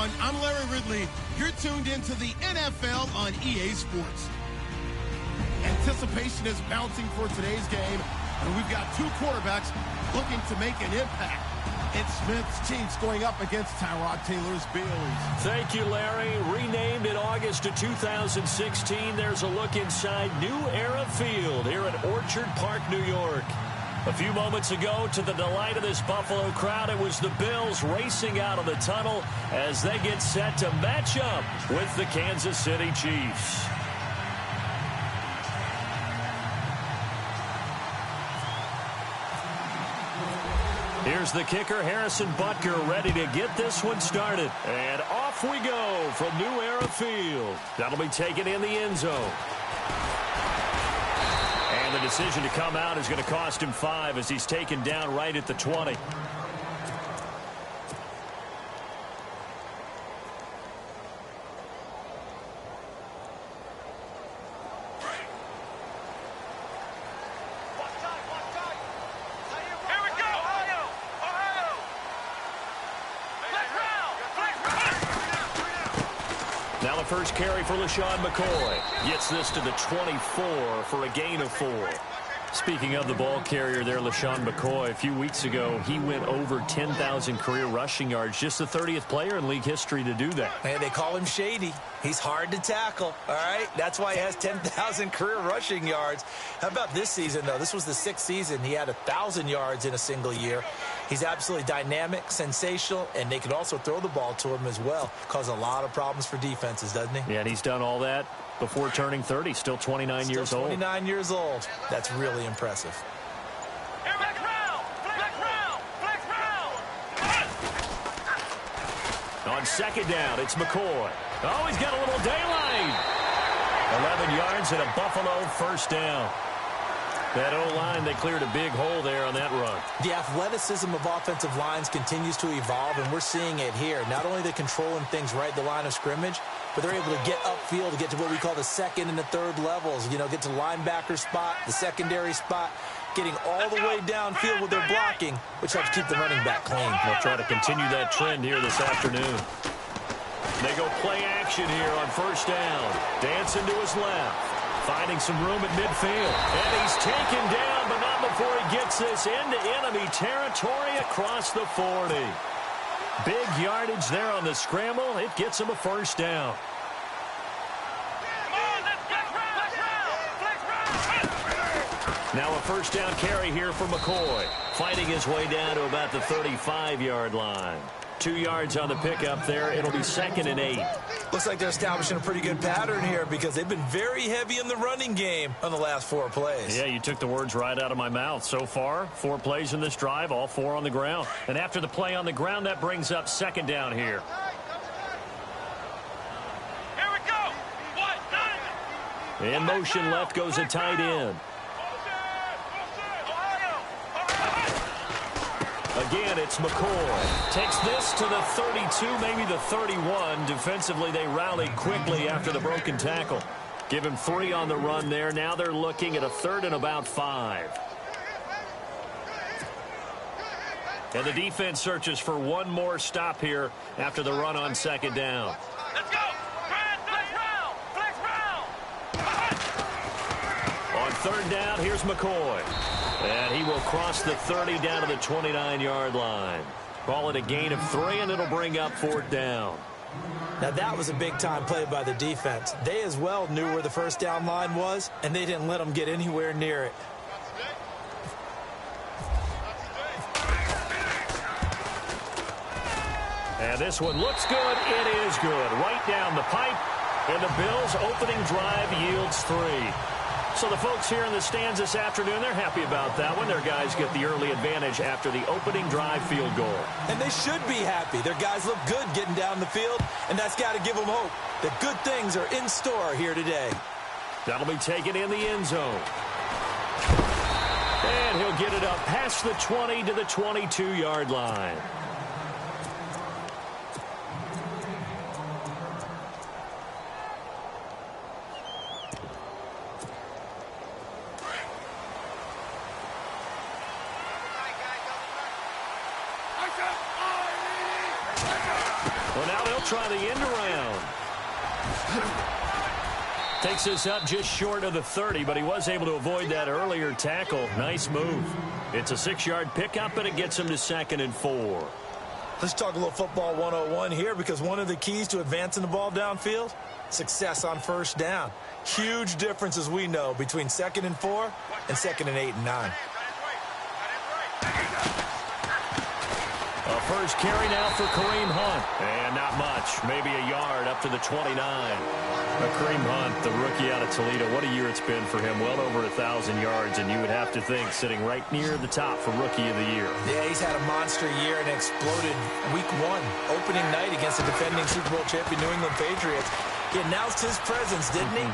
everyone. I'm Larry Ridley. You're tuned into the NFL on EA Sports. Anticipation is bouncing for today's game, and we've got two quarterbacks looking to make an impact. It's Smith's Chiefs going up against Tyrod Taylor's Bills. Thank you, Larry. Renamed in August of 2016, there's a look inside New Era Field here at Orchard Park, New York. A few moments ago, to the delight of this Buffalo crowd, it was the Bills racing out of the tunnel as they get set to match up with the Kansas City Chiefs. Here's the kicker, Harrison Butker, ready to get this one started. And off we go from New Era Field. That'll be taken in the end zone. And the decision to come out is going to cost him 5 as he's taken down right at the 20. Now the first carry for LaShawn McCoy. Gets this to the 24 for a gain of 4. Speaking of the ball carrier there, LaShawn McCoy, a few weeks ago, he went over 10,000 career rushing yards. Just the 30th player in league history to do that. Hey, they call him Shady. He's hard to tackle, all right? That's why he has 10,000 career rushing yards. How about this season, though? This was the 6th season. He had 1,000 yards in a single year. He's absolutely dynamic, sensational, and they can also throw the ball to him as well. Cause a lot of problems for defenses, doesn't he? Yeah, and he's done all that before turning 30. Still 29 years old. 29 years old. That's really impressive. On second down, it's McCoy. Oh, he's got a little daylight. 11 yards and a Buffalo first down. That O-line, they cleared a big hole there on that run. The athleticism of offensive lines continues to evolve, and we're seeing it here. Not only they're controlling things right at the line of scrimmage, but they're able to get upfield to get to what we call the second and the third levels. You know, get to linebacker spot, the secondary spot, getting all the way downfield with their blocking, which helps keep the running back clean. They'll try to continue that trend here this afternoon. They go play action here on first down. Dancing to his left. Finding some room at midfield. And he's taken down, but not before he gets this into enemy territory across the 40. Big yardage there on the scramble. It gets him a first down. Now a first down carry here for McCoy. Fighting his way down to about the 35-yard line. 2 yards on the pickup there. It'll be 2nd and 8. Looks like they're establishing a pretty good pattern here because they've been very heavy in the running game on the last 4 plays. Yeah, you took the words right out of my mouth. So far, 4 plays in this drive, all 4 on the ground. And after the play on the ground, that brings up 2nd down here. Here we go. In motion left goes a tight end. Again, it's McCoy. Takes this to the 32, maybe the 31. Defensively, they rallied quickly after the broken tackle. Give him 3 on the run there. Now they're looking at a 3rd and about 5. And the defense searches for one more stop here after the run on 2nd down. Let's go. Flex round. On 3rd down, here's McCoy. And he will cross the 30 down to the 29-yard line. Call it a gain of 3, and it'll bring up 4th down. Now, that was a big-time play by the defense. They as well knew where the first down line was, and they didn't let them get anywhere near it. And this one looks good. It is good. Right down the pipe, and the Bills' opening drive yields 3. So the folks here in the stands this afternoon, they're happy about that one. Their guys get the early advantage after the opening drive field goal. And they should be happy. Their guys look good getting down the field, and that's got to give them hope that good things are in store here today. That'll be taken in the end zone. And he'll get it up past the 20 to the 22-yard line. Well, now they'll try the end around. Takes this up just short of the 30, but he was able to avoid that earlier tackle. Nice move. It's a 6-yard pickup, and it gets him to 2nd and 4. Let's talk a little football 101 here, because one of the keys to advancing the ball downfield, success on first down. Huge difference, as we know, between 2nd and 4 and 2nd and 8 and 9. First carry now for Kareem Hunt. And not much. Maybe a yard up to the 29. Kareem Hunt, the rookie out of Toledo, what a year it's been for him. Well over 1,000 yards, and you would have to think sitting right near the top for Rookie of the Year. Yeah, he's had a monster year and exploded week 1, opening night against the defending Super Bowl champion New England Patriots. He announced his presence, didn't he?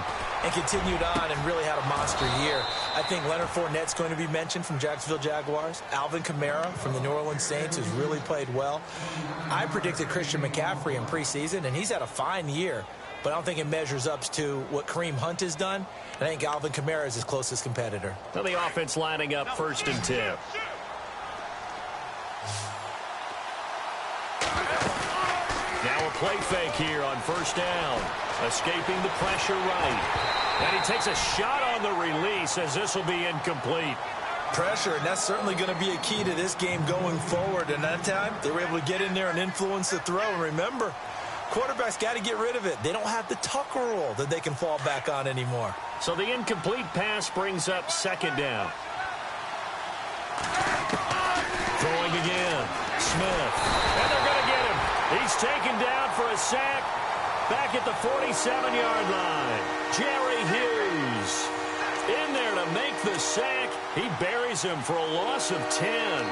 And continued on and really had a monster year. I think Leonard Fournette's going to be mentioned from Jacksonville Jaguars. Alvin Kamara from the New Orleans Saints, who's really played well. I predicted Christian McCaffrey in preseason, and he's had a fine year. But I don't think it measures up to what Kareem Hunt has done. I think Alvin Kamara is his closest competitor. Now the offense lining up 1st and 10. Now a play fake here on first down. Escaping the pressure right. And he takes a shot on the release as this will be incomplete. Pressure, and that's certainly going to be a key to this game going forward. And that time, they were able to get in there and influence the throw. And remember, quarterbacks got to get rid of it. They don't have the Tucker rule that they can fall back on anymore. So the incomplete pass brings up second down. Throwing again. Smith. And they're going to get him. He's taken down for a sack back at the 47-yard line. Jerry Hughes in there to make the sack. He buries him for a loss of 10.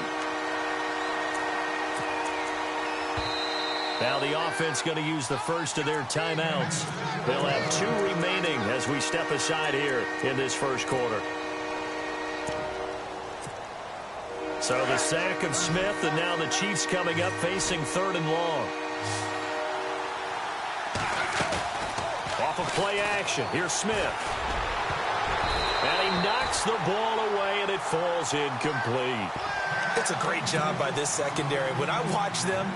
Now the offense going to use the first of their timeouts. They'll have 2 remaining as we step aside here in this first quarter. So the sack of Smith, and now the Chiefs coming up facing 3rd and long. Off of play action. Here's Smith. And he knocks the ball away, and it falls incomplete. It's a great job by this secondary. When I watch them,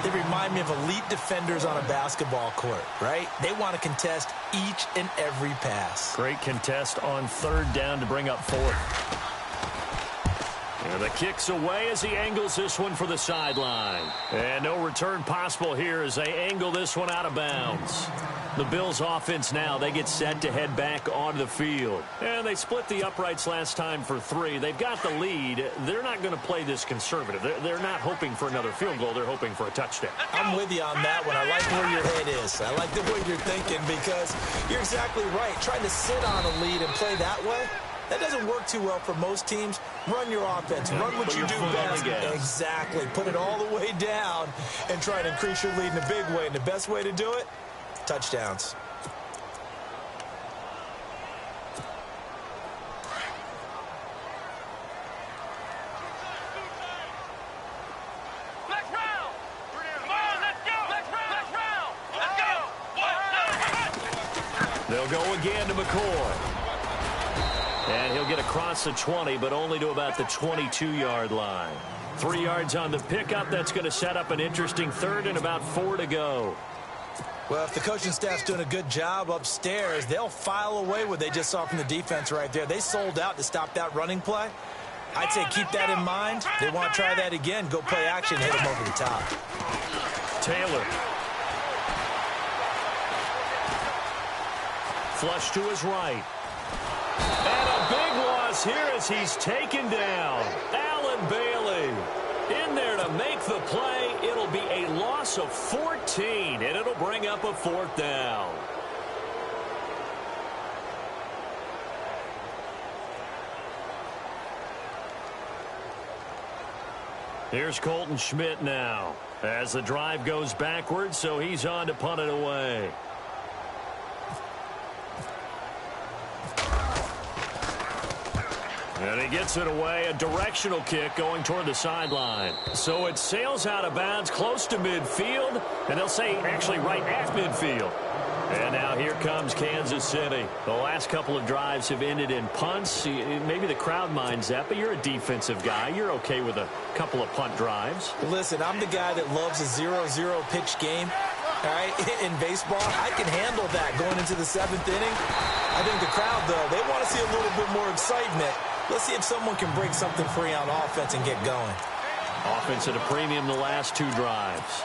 they remind me of elite defenders on a basketball court, right? They want to contest each and every pass. Great contest on 3rd down to bring up 4th. And the kick's away as he angles this one for the sideline. And no return possible here as they angle this one out of bounds. The Bills offense now, they get set to head back onto the field. And they split the uprights last time for 3. They've got the lead. They're not going to play this conservative. They're not hoping for another field goal. They're hoping for a touchdown. I'm with you on that one. I like where your head is. I like the way you're thinking because you're exactly right. Trying to sit on a lead and play that way, that doesn't work too well for most teams. Run your offense. Run what you do best. Exactly. Put it all the way down and try to increase your lead in a big way. And the best way to do it, touchdowns. Let's round. Come on, let's go. Let's round. Let's go. They'll go again to McCoy. And he'll get across the 20, but only to about the 22-yard line. 3 yards on the pickup. That's going to set up an interesting 3rd and about 4 to go. Well, if the coaching staff's doing a good job upstairs, they'll file away what they just saw from the defense right there. They sold out to stop that running play. I'd say keep that in mind. They want to try that again. Go play action, hit them over the top. Taylor. Flush to his right. And a big loss here as he's taken down. Allen Bailey in there to make the play. It'll be a loss of 14, and it'll bring up a 4th down. Here's Colton Schmidt now as the drive goes backwards, so he's on to punt it away. And he gets it away, a directional kick going toward the sideline. So it sails out of bounds close to midfield, and they'll say actually right at midfield. And now here comes Kansas City. The last couple of drives have ended in punts. Maybe the crowd minds that, but you're a defensive guy. You're okay with a couple of punt drives. Listen, I'm the guy that loves a 0-0 pitch game. All right, in baseball, I can handle that going into the 7th inning. I think the crowd, though, they want to see a little bit more excitement. Let's see if someone can break something free on offense and get going. Offense at a premium the last 2 drives.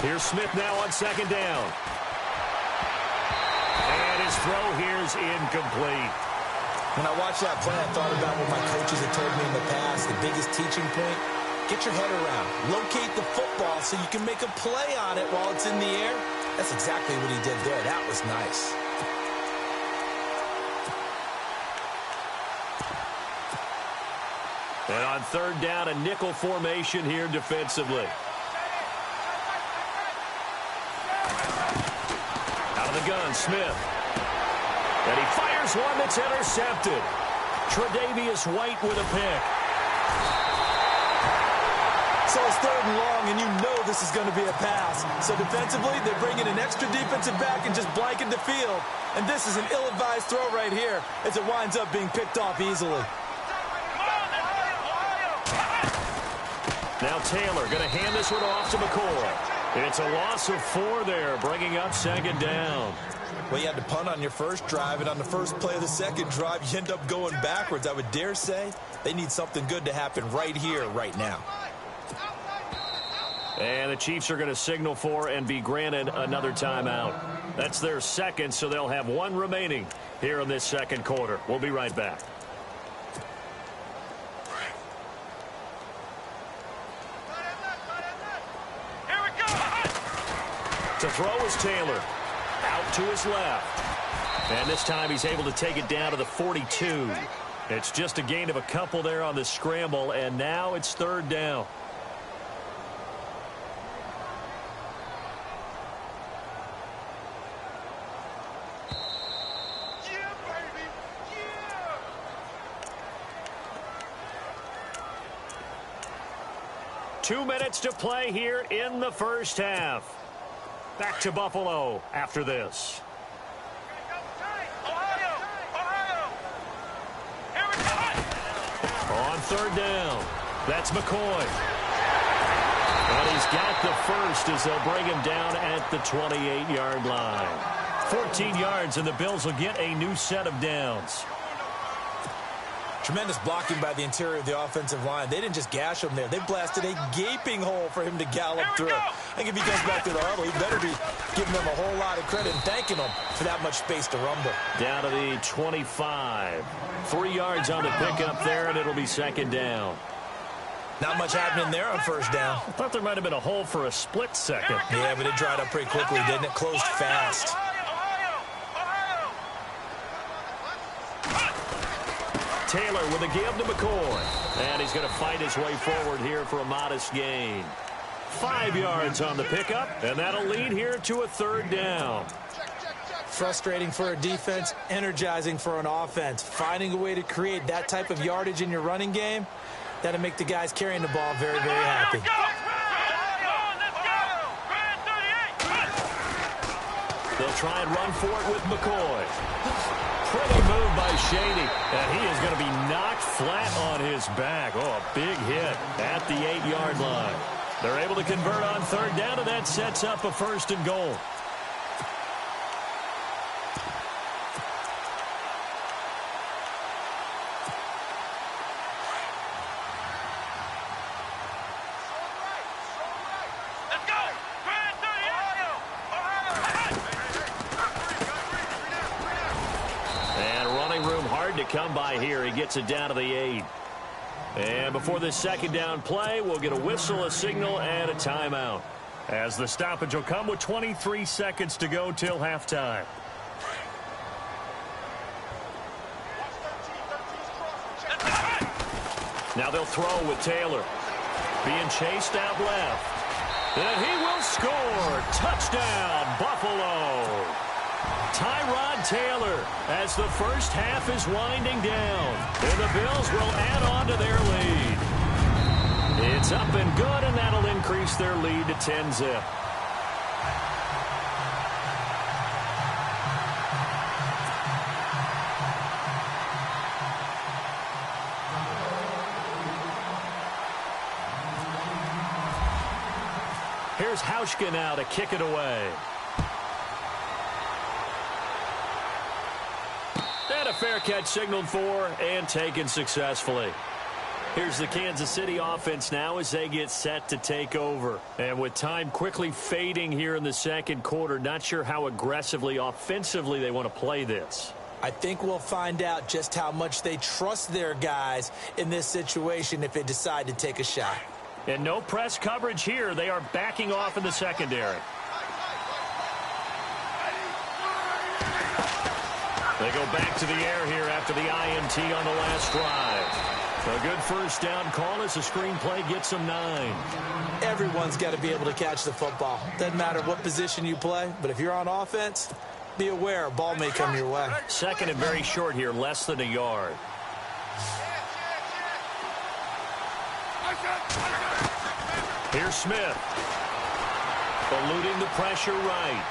Here's Smith now on 2nd down. And his throw here is incomplete. When I watched that play, I thought about what my coaches had told me in the past. The biggest teaching point, get your head around. Locate the football so you can make a play on it while it's in the air. That's exactly what he did there. That was nice. And on 3rd down, a nickel formation here defensively. Out of the gun, Smith. And he fires one that's intercepted. Tre'Davious White with a pick. So it's 3rd and long, and you know this is going to be a pass. So defensively, they're bringing an extra defensive back and just blanking the field. And this is an ill-advised throw right here as it winds up being picked off easily. Now Taylor going to hand this one off to McCoy. It's a loss of 4 there, bringing up second down. Well, you had to punt on your first drive, and on the first play of the second drive, you end up going backwards. I would dare say they need something good to happen right here, right now. And the Chiefs are going to signal for and be granted another timeout. That's their second, so they'll have 1 remaining here in this second quarter. We'll be right back. Here we go. To throw is Taylor. Out to his left. And this time he's able to take it down to the 42. It's just a gain of a couple there on the scramble, and now it's third down. Yeah, baby. Yeah. 2 minutes to play here in the first half. Back to Buffalo after this. Ohio. Here we go. On third down, that's McCoy. And he's got the first as they'll bring him down at the 28-yard line. 14 yards, and the Bills will get a new set of downs. Tremendous blocking by the interior of the offensive line. They didn't just gash him there. They blasted a gaping hole for him to gallop through. I think if he comes back to the huddle, he better be giving them a whole lot of credit and thanking them for that much space to rumble. Down to the 25. 3 yards on the pickup there, and it'll be second down. Not much happening there on first down. I thought there might have been a hole for a split second. Yeah, but it dried up pretty quickly, didn't it? Closed fast. Taylor with a give to McCoy. And he's going to fight his way forward here for a modest gain. 5 yards on the pickup, and that'll lead here to a third down. Frustrating for a defense, energizing for an offense. Finding a way to create that type of yardage in your running game, that'll make the guys carrying the ball very, very happy. They'll try and run for it with McCoy. Pretty move by Shady, and he is going to be knocked flat on his back. Oh, a big hit at the 8-yard line. They're able to convert on third down, and that sets up a first and goal. Come by here. He gets it down to the 8. And before this second down play, we'll get a whistle, a signal, and a timeout. As the stoppage will come with 23 seconds to go till halftime. Now they'll throw with Taylor. Being chased out left. And he will score. Touchdown, Buffalo. Tyrod Taylor as the first half is winding down. And the Bills will add on to their lead. It's up and good, and that'll increase their lead to 10-zip. Here's Hauschka now to kick it away. And a fair catch signaled for and taken successfully. Here's the Kansas City offense now as they get set to take over. And with time quickly fading here in the second quarter, not sure how aggressively, offensively they want to play this. I think we'll find out just how much they trust their guys in this situation if they decide to take a shot. And no press coverage here. They are backing off in the secondary. They go back to the air here after the INT on the last drive. A good first down call as the screenplay gets them 9. Everyone's got to be able to catch the football. Doesn't matter what position you play, but if you're on offense, be aware a ball may come your way. Second and very short here, less than a yard. Here's Smith. Eluding the pressure right.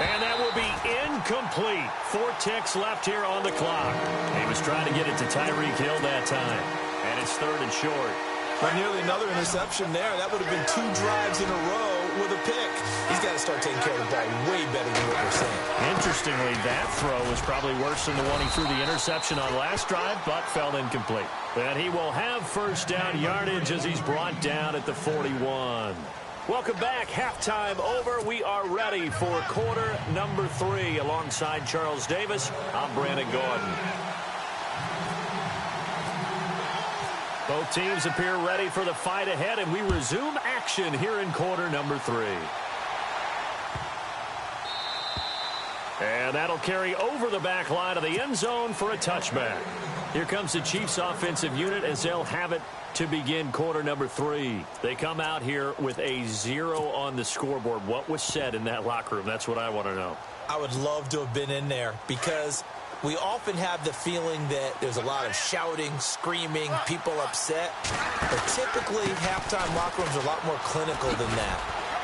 And that will be incomplete. 4 ticks left here on the clock. He was trying to get it to Tyreek Hill that time. And it's 3rd and short. Well, nearly another interception there. That would have been 2 drives in a row with a pick. He's got to start taking care of the ball way better than what we're seeing. Interestingly, that throw was probably worse than the one he threw the interception on last drive, but fell incomplete. And he will have first down yardage as he's brought down at the 41. Welcome back. Halftime over. We are ready for quarter number 3. Alongside Charles Davis, I'm Brandon Gordon. Both teams appear ready for the fight ahead, and we resume action here in quarter number 3. And that'll carry over the back line of the end zone for a touchback. Here comes the Chiefs offensive unit as they'll have it to begin quarter number 3. They come out here with a 0 on the scoreboard. What was said in that locker room? That's what I want to know. I would love to have been in there because we often have the feeling that there's a lot of shouting, screaming, people upset. But typically, halftime locker rooms are a lot more clinical than that.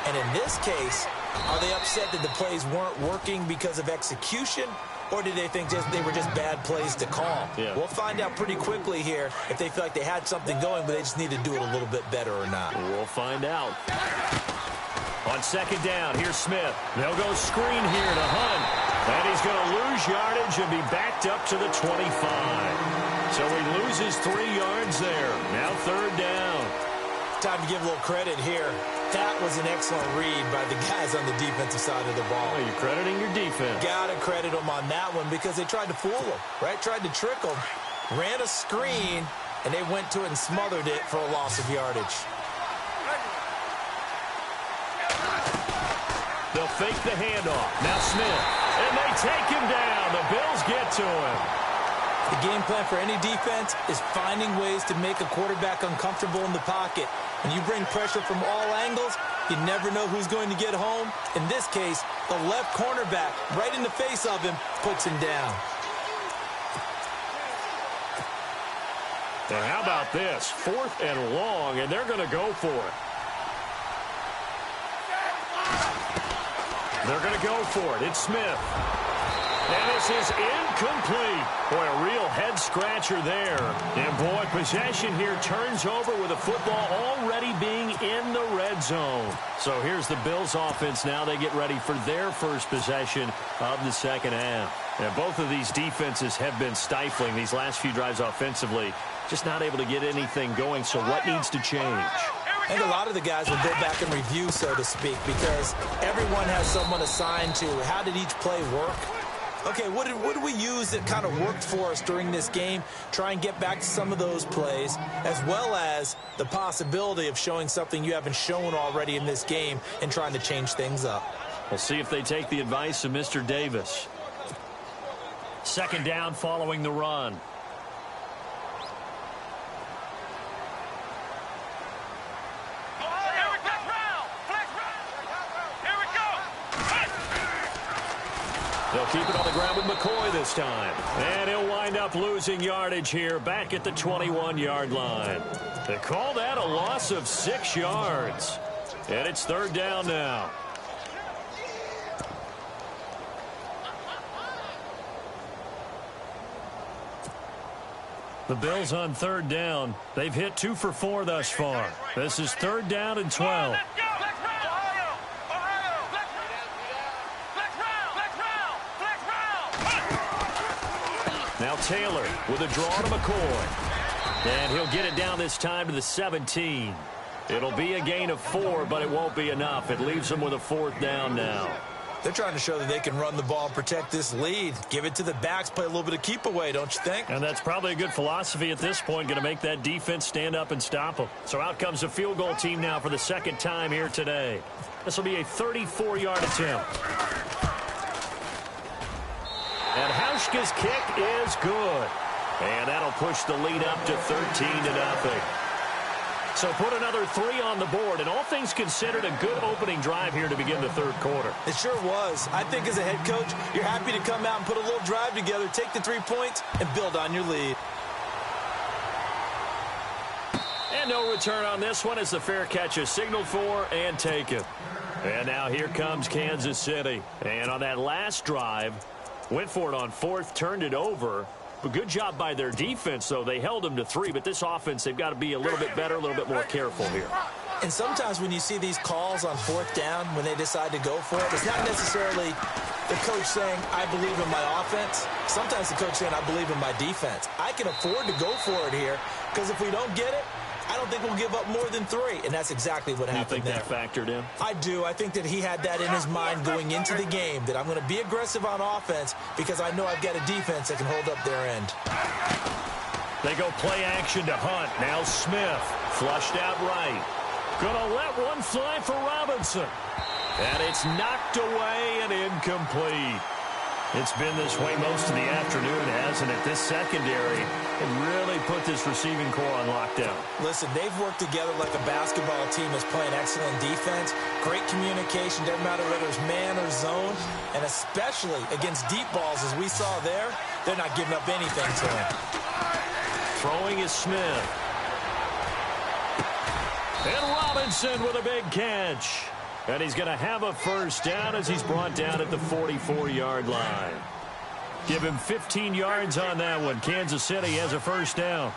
And in this case, are they upset that the plays weren't working because of execution? Or did they think they were just bad plays to call? Yeah. We'll find out pretty quickly here if they feel like they had something going, but they just need to do it a little bit better or not. We'll find out. On second down, here's Smith. They'll go screen here to Hunt. And he's going to lose yardage and be backed up to the 25. So he loses 3 yards there. Now 3rd down. Time to give a little credit here. That was an excellent read by the guys on the defensive side of the ball. Oh, you're crediting your defense. Got to credit them on that one because they tried to fool them, right? Tried to trick them. Ran a screen, and they went to it and smothered it for a loss of yardage. They'll fake the handoff. Now Smith. And they take him down. The Bills get to him. The game plan for any defense is finding ways to make a quarterback uncomfortable in the pocket. When you bring pressure from all angles, you never know who's going to get home. In this case, the left cornerback, right in the face of him, puts him down. And how about this? 4th and long, and they're going to go for it. They're going to go for it. It's Smith. And this is incomplete. Boy, a real head-scratcher there. And, boy, possession here turns over with the football already being in the red zone. So here's the Bills offense now. They get ready for their first possession of the second half. And both of these defenses have been stifling these last few drives offensively. Just not able to get anything going. So what needs to change? I think a lot of the guys will go back and review, so to speak, because everyone has someone assigned to how did each play work. Okay, what did we use that kind of worked for us during this game? Try and get back to some of those plays, as well as the possibility of showing something you haven't shown already in this game and trying to change things up. We'll see if they take the advice of Mr. Davis. Second down following the run. They'll keep it on the ground with McCoy this time. And he'll wind up losing yardage here back at the 21-yard line. They call that a loss of 6 yards. And it's 3rd down now. The Bills on 3rd down. They've hit 2 for 4 thus far. This is 3rd down and 12. Now Taylor with a draw to McCoy. And he'll get it down this time to the 17. It'll be a gain of 4, but it won't be enough. It leaves them with a 4th down now. They're trying to show that they can run the ball and protect this lead. Give it to the backs, play a little bit of keep away, don't you think? And that's probably a good philosophy at this point, going to make that defense stand up and stop them. So out comes the field goal team now for the 2nd time here today. This will be a 34-yard attempt. And Hauschka's kick is good. And that'll push the lead up to 13-0. So put another 3 on the board, and all things considered, a good opening drive here to begin the 3rd quarter. It sure was. I think as a head coach, you're happy to come out and put a little drive together, take the 3 points, and build on your lead. no return on this one as the fair catch is signaled for and taken. And now here comes Kansas City. And on that last drive, went for it on fourth, turned it over. But good job by their defense, though. They held them to 3, but this offense, they've got to be a little bit better, a little bit more careful here. And sometimes when you see these calls on fourth down, when they decide to go for it, it's not necessarily the coach saying, I believe in my offense. Sometimes the coach saying, I believe in my defense. I can afford to go for it here because if we don't get it, I don't think we'll give up more than 3, and that's exactly what happened there. You think that factored in? I do. I think that he had that in his mind going into the game, that I'm going to be aggressive on offense because I know I've got a defense that can hold up their end. They go play action to Hunt. Now Smith, flushed out right. Gonna let one fly for Robinson. And it's knocked away and incomplete. It's been this way most of the afternoon, hasn't it? This secondary has really put this receiving core on lockdown. Listen, they've worked together like a basketball team that's playing excellent defense. Great communication, doesn't matter whether it's man or zone. And especially against deep balls, as we saw there, they're not giving up anything to him. Throwing is Smith. And Robinson with a big catch. And he's going to have a first down as he's brought down at the 44-yard line. Give him 15 yards on that one. Kansas City has a first down.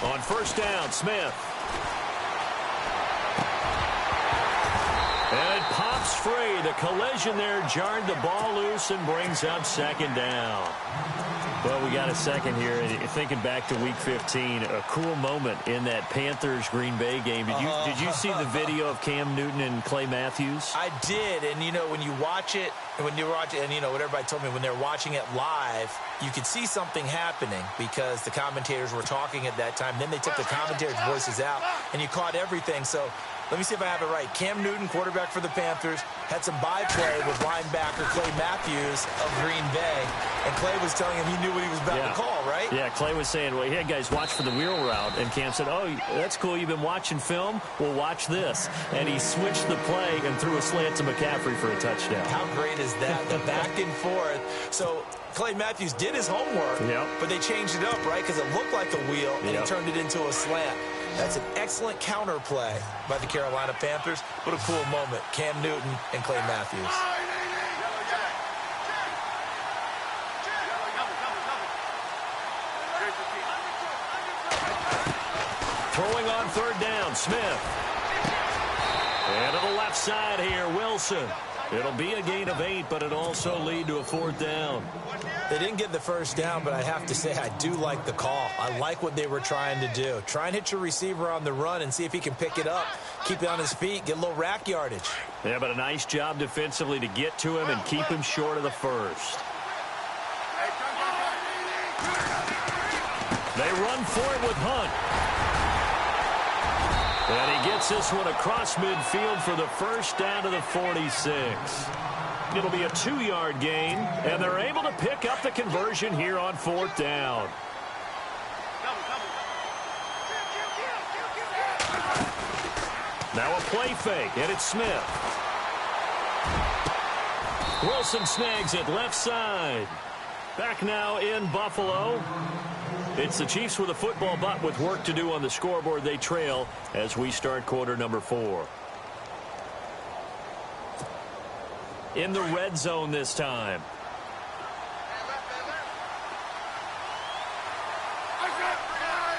On first down, Smith. And it pops free. The collision there jarred the ball loose and brings up second down. Well, we got a second here. And thinking back to Week 15, a cool moment in that Panthers-Green Bay game. Did you see the video of Cam Newton and Clay Matthews? I did, and you know when you watch it, and you know what everybody told me when they're watching it live, you could see something happening because the commentators were talking at that time. Then they took the commentators' voices out, and you caught everything. So let me see if I have it right. Cam Newton, quarterback for the Panthers, had some byplay with linebacker Clay Matthews of Green Bay, and Clay was telling him he knew what he was about to call, right? Yeah, Clay was saying, well, yeah, guys, watch for the wheel route. And Cam said, oh, that's cool. You've been watching film? Well, watch this. And he switched the play and threw a slant to McCaffrey for a touchdown. How great is that? The back and forth. So Clay Matthews did his homework, but they changed it up, right? Because it looked like a wheel, and he turned it into a slant. That's an excellent counter play by the Carolina Panthers. What a cool moment. Cam Newton and Clay Matthews. Throwing on third down, Smith. And to the left side here, Wilson. It'll be a gain of 8, but it also lead to a fourth down. They didn't get the first down, but I have to say I do like the call. I like what they were trying to do. Try and hit your receiver on the run and see if he can pick it up, keep it on his feet, get a little rack yardage. Yeah, but a nice job defensively to get to him and keep him short of the first. They run for it with Hunt. And he gets this one across midfield for the first down to the 46. It'll be a 2-yard gain, and they're able to pick up the conversion here on fourth down. Now a play fake, and it's Smith. Wilson snags it left side. Back now in Buffalo. It's the Chiefs with a football, but with work to do on the scoreboard. They trail as we start quarter number 4. In the red zone this time.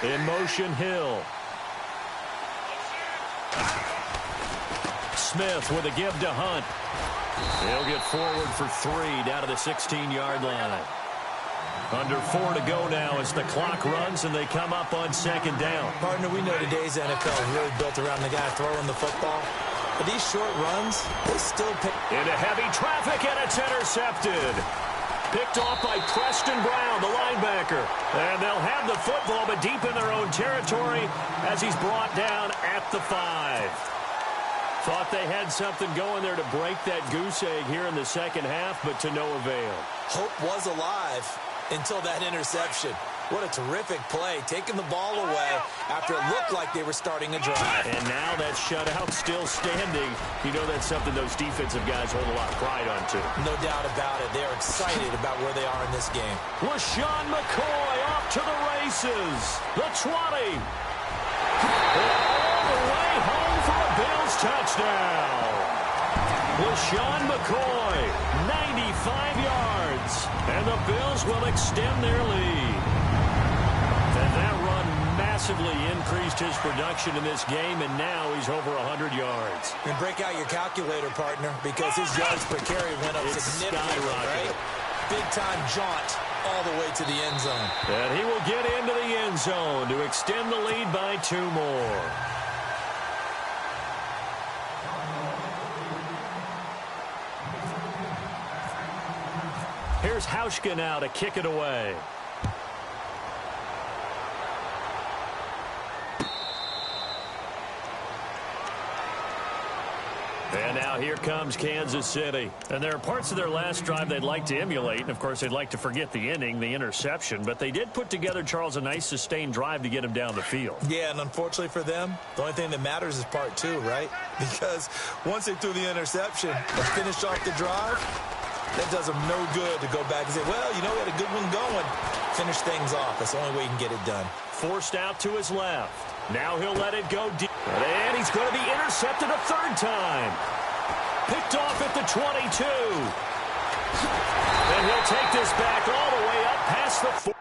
In motion, Hill. Smith with a give to Hunt. He'll get forward for 3 down to the 16-yard line. Under 4 to go now as the clock runs and they come up on second down. Partner, we know today's NFL is really built around the guy throwing the football. But these short runs, they still pick. Into heavy traffic, and it's intercepted. Picked off by Preston Brown, the linebacker. And they'll have the football, but deep in their own territory as he's brought down at the 5. Thought they had something going there to break that goose egg here in the second half, but to no avail. Hope was alive until that interception. What a terrific play, taking the ball away after it looked like they were starting a drive. And now that shutout still standing. You know that's something those defensive guys hold a lot of pride on, too. No doubt about it. They're excited about where they are in this game. LaShawn McCoy off to the races. The 20. All the way home for a Bills touchdown. LaShawn McCoy, 95 yards. And the Bills will extend their lead. And that run massively increased his production in this game, and now he's over 100 yards. And break out your calculator, partner, because his yards per carry went up significantly, right? Big-time jaunt all the way to the end zone. And he will get into the end zone to extend the lead by 2 more. Here's Hauschka now to kick it away. And now here comes Kansas City. And there are parts of their last drive they'd like to emulate. And, of course, they'd like to forget the inning, the interception. But they did put together, Charles, a nice sustained drive to get him down the field. Yeah, and unfortunately for them, the only thing that matters is part 2, right? Because once they threw the interception and finished off the drive, that does them no good to go back and say, well, you know, we had a good one going. Finish things off. That's the only way you can get it done. Forced out to his left. Now he'll let it go deep. And he's going to be intercepted a 3rd time. Picked off at the 22. And he'll take this back all the way up past the 4.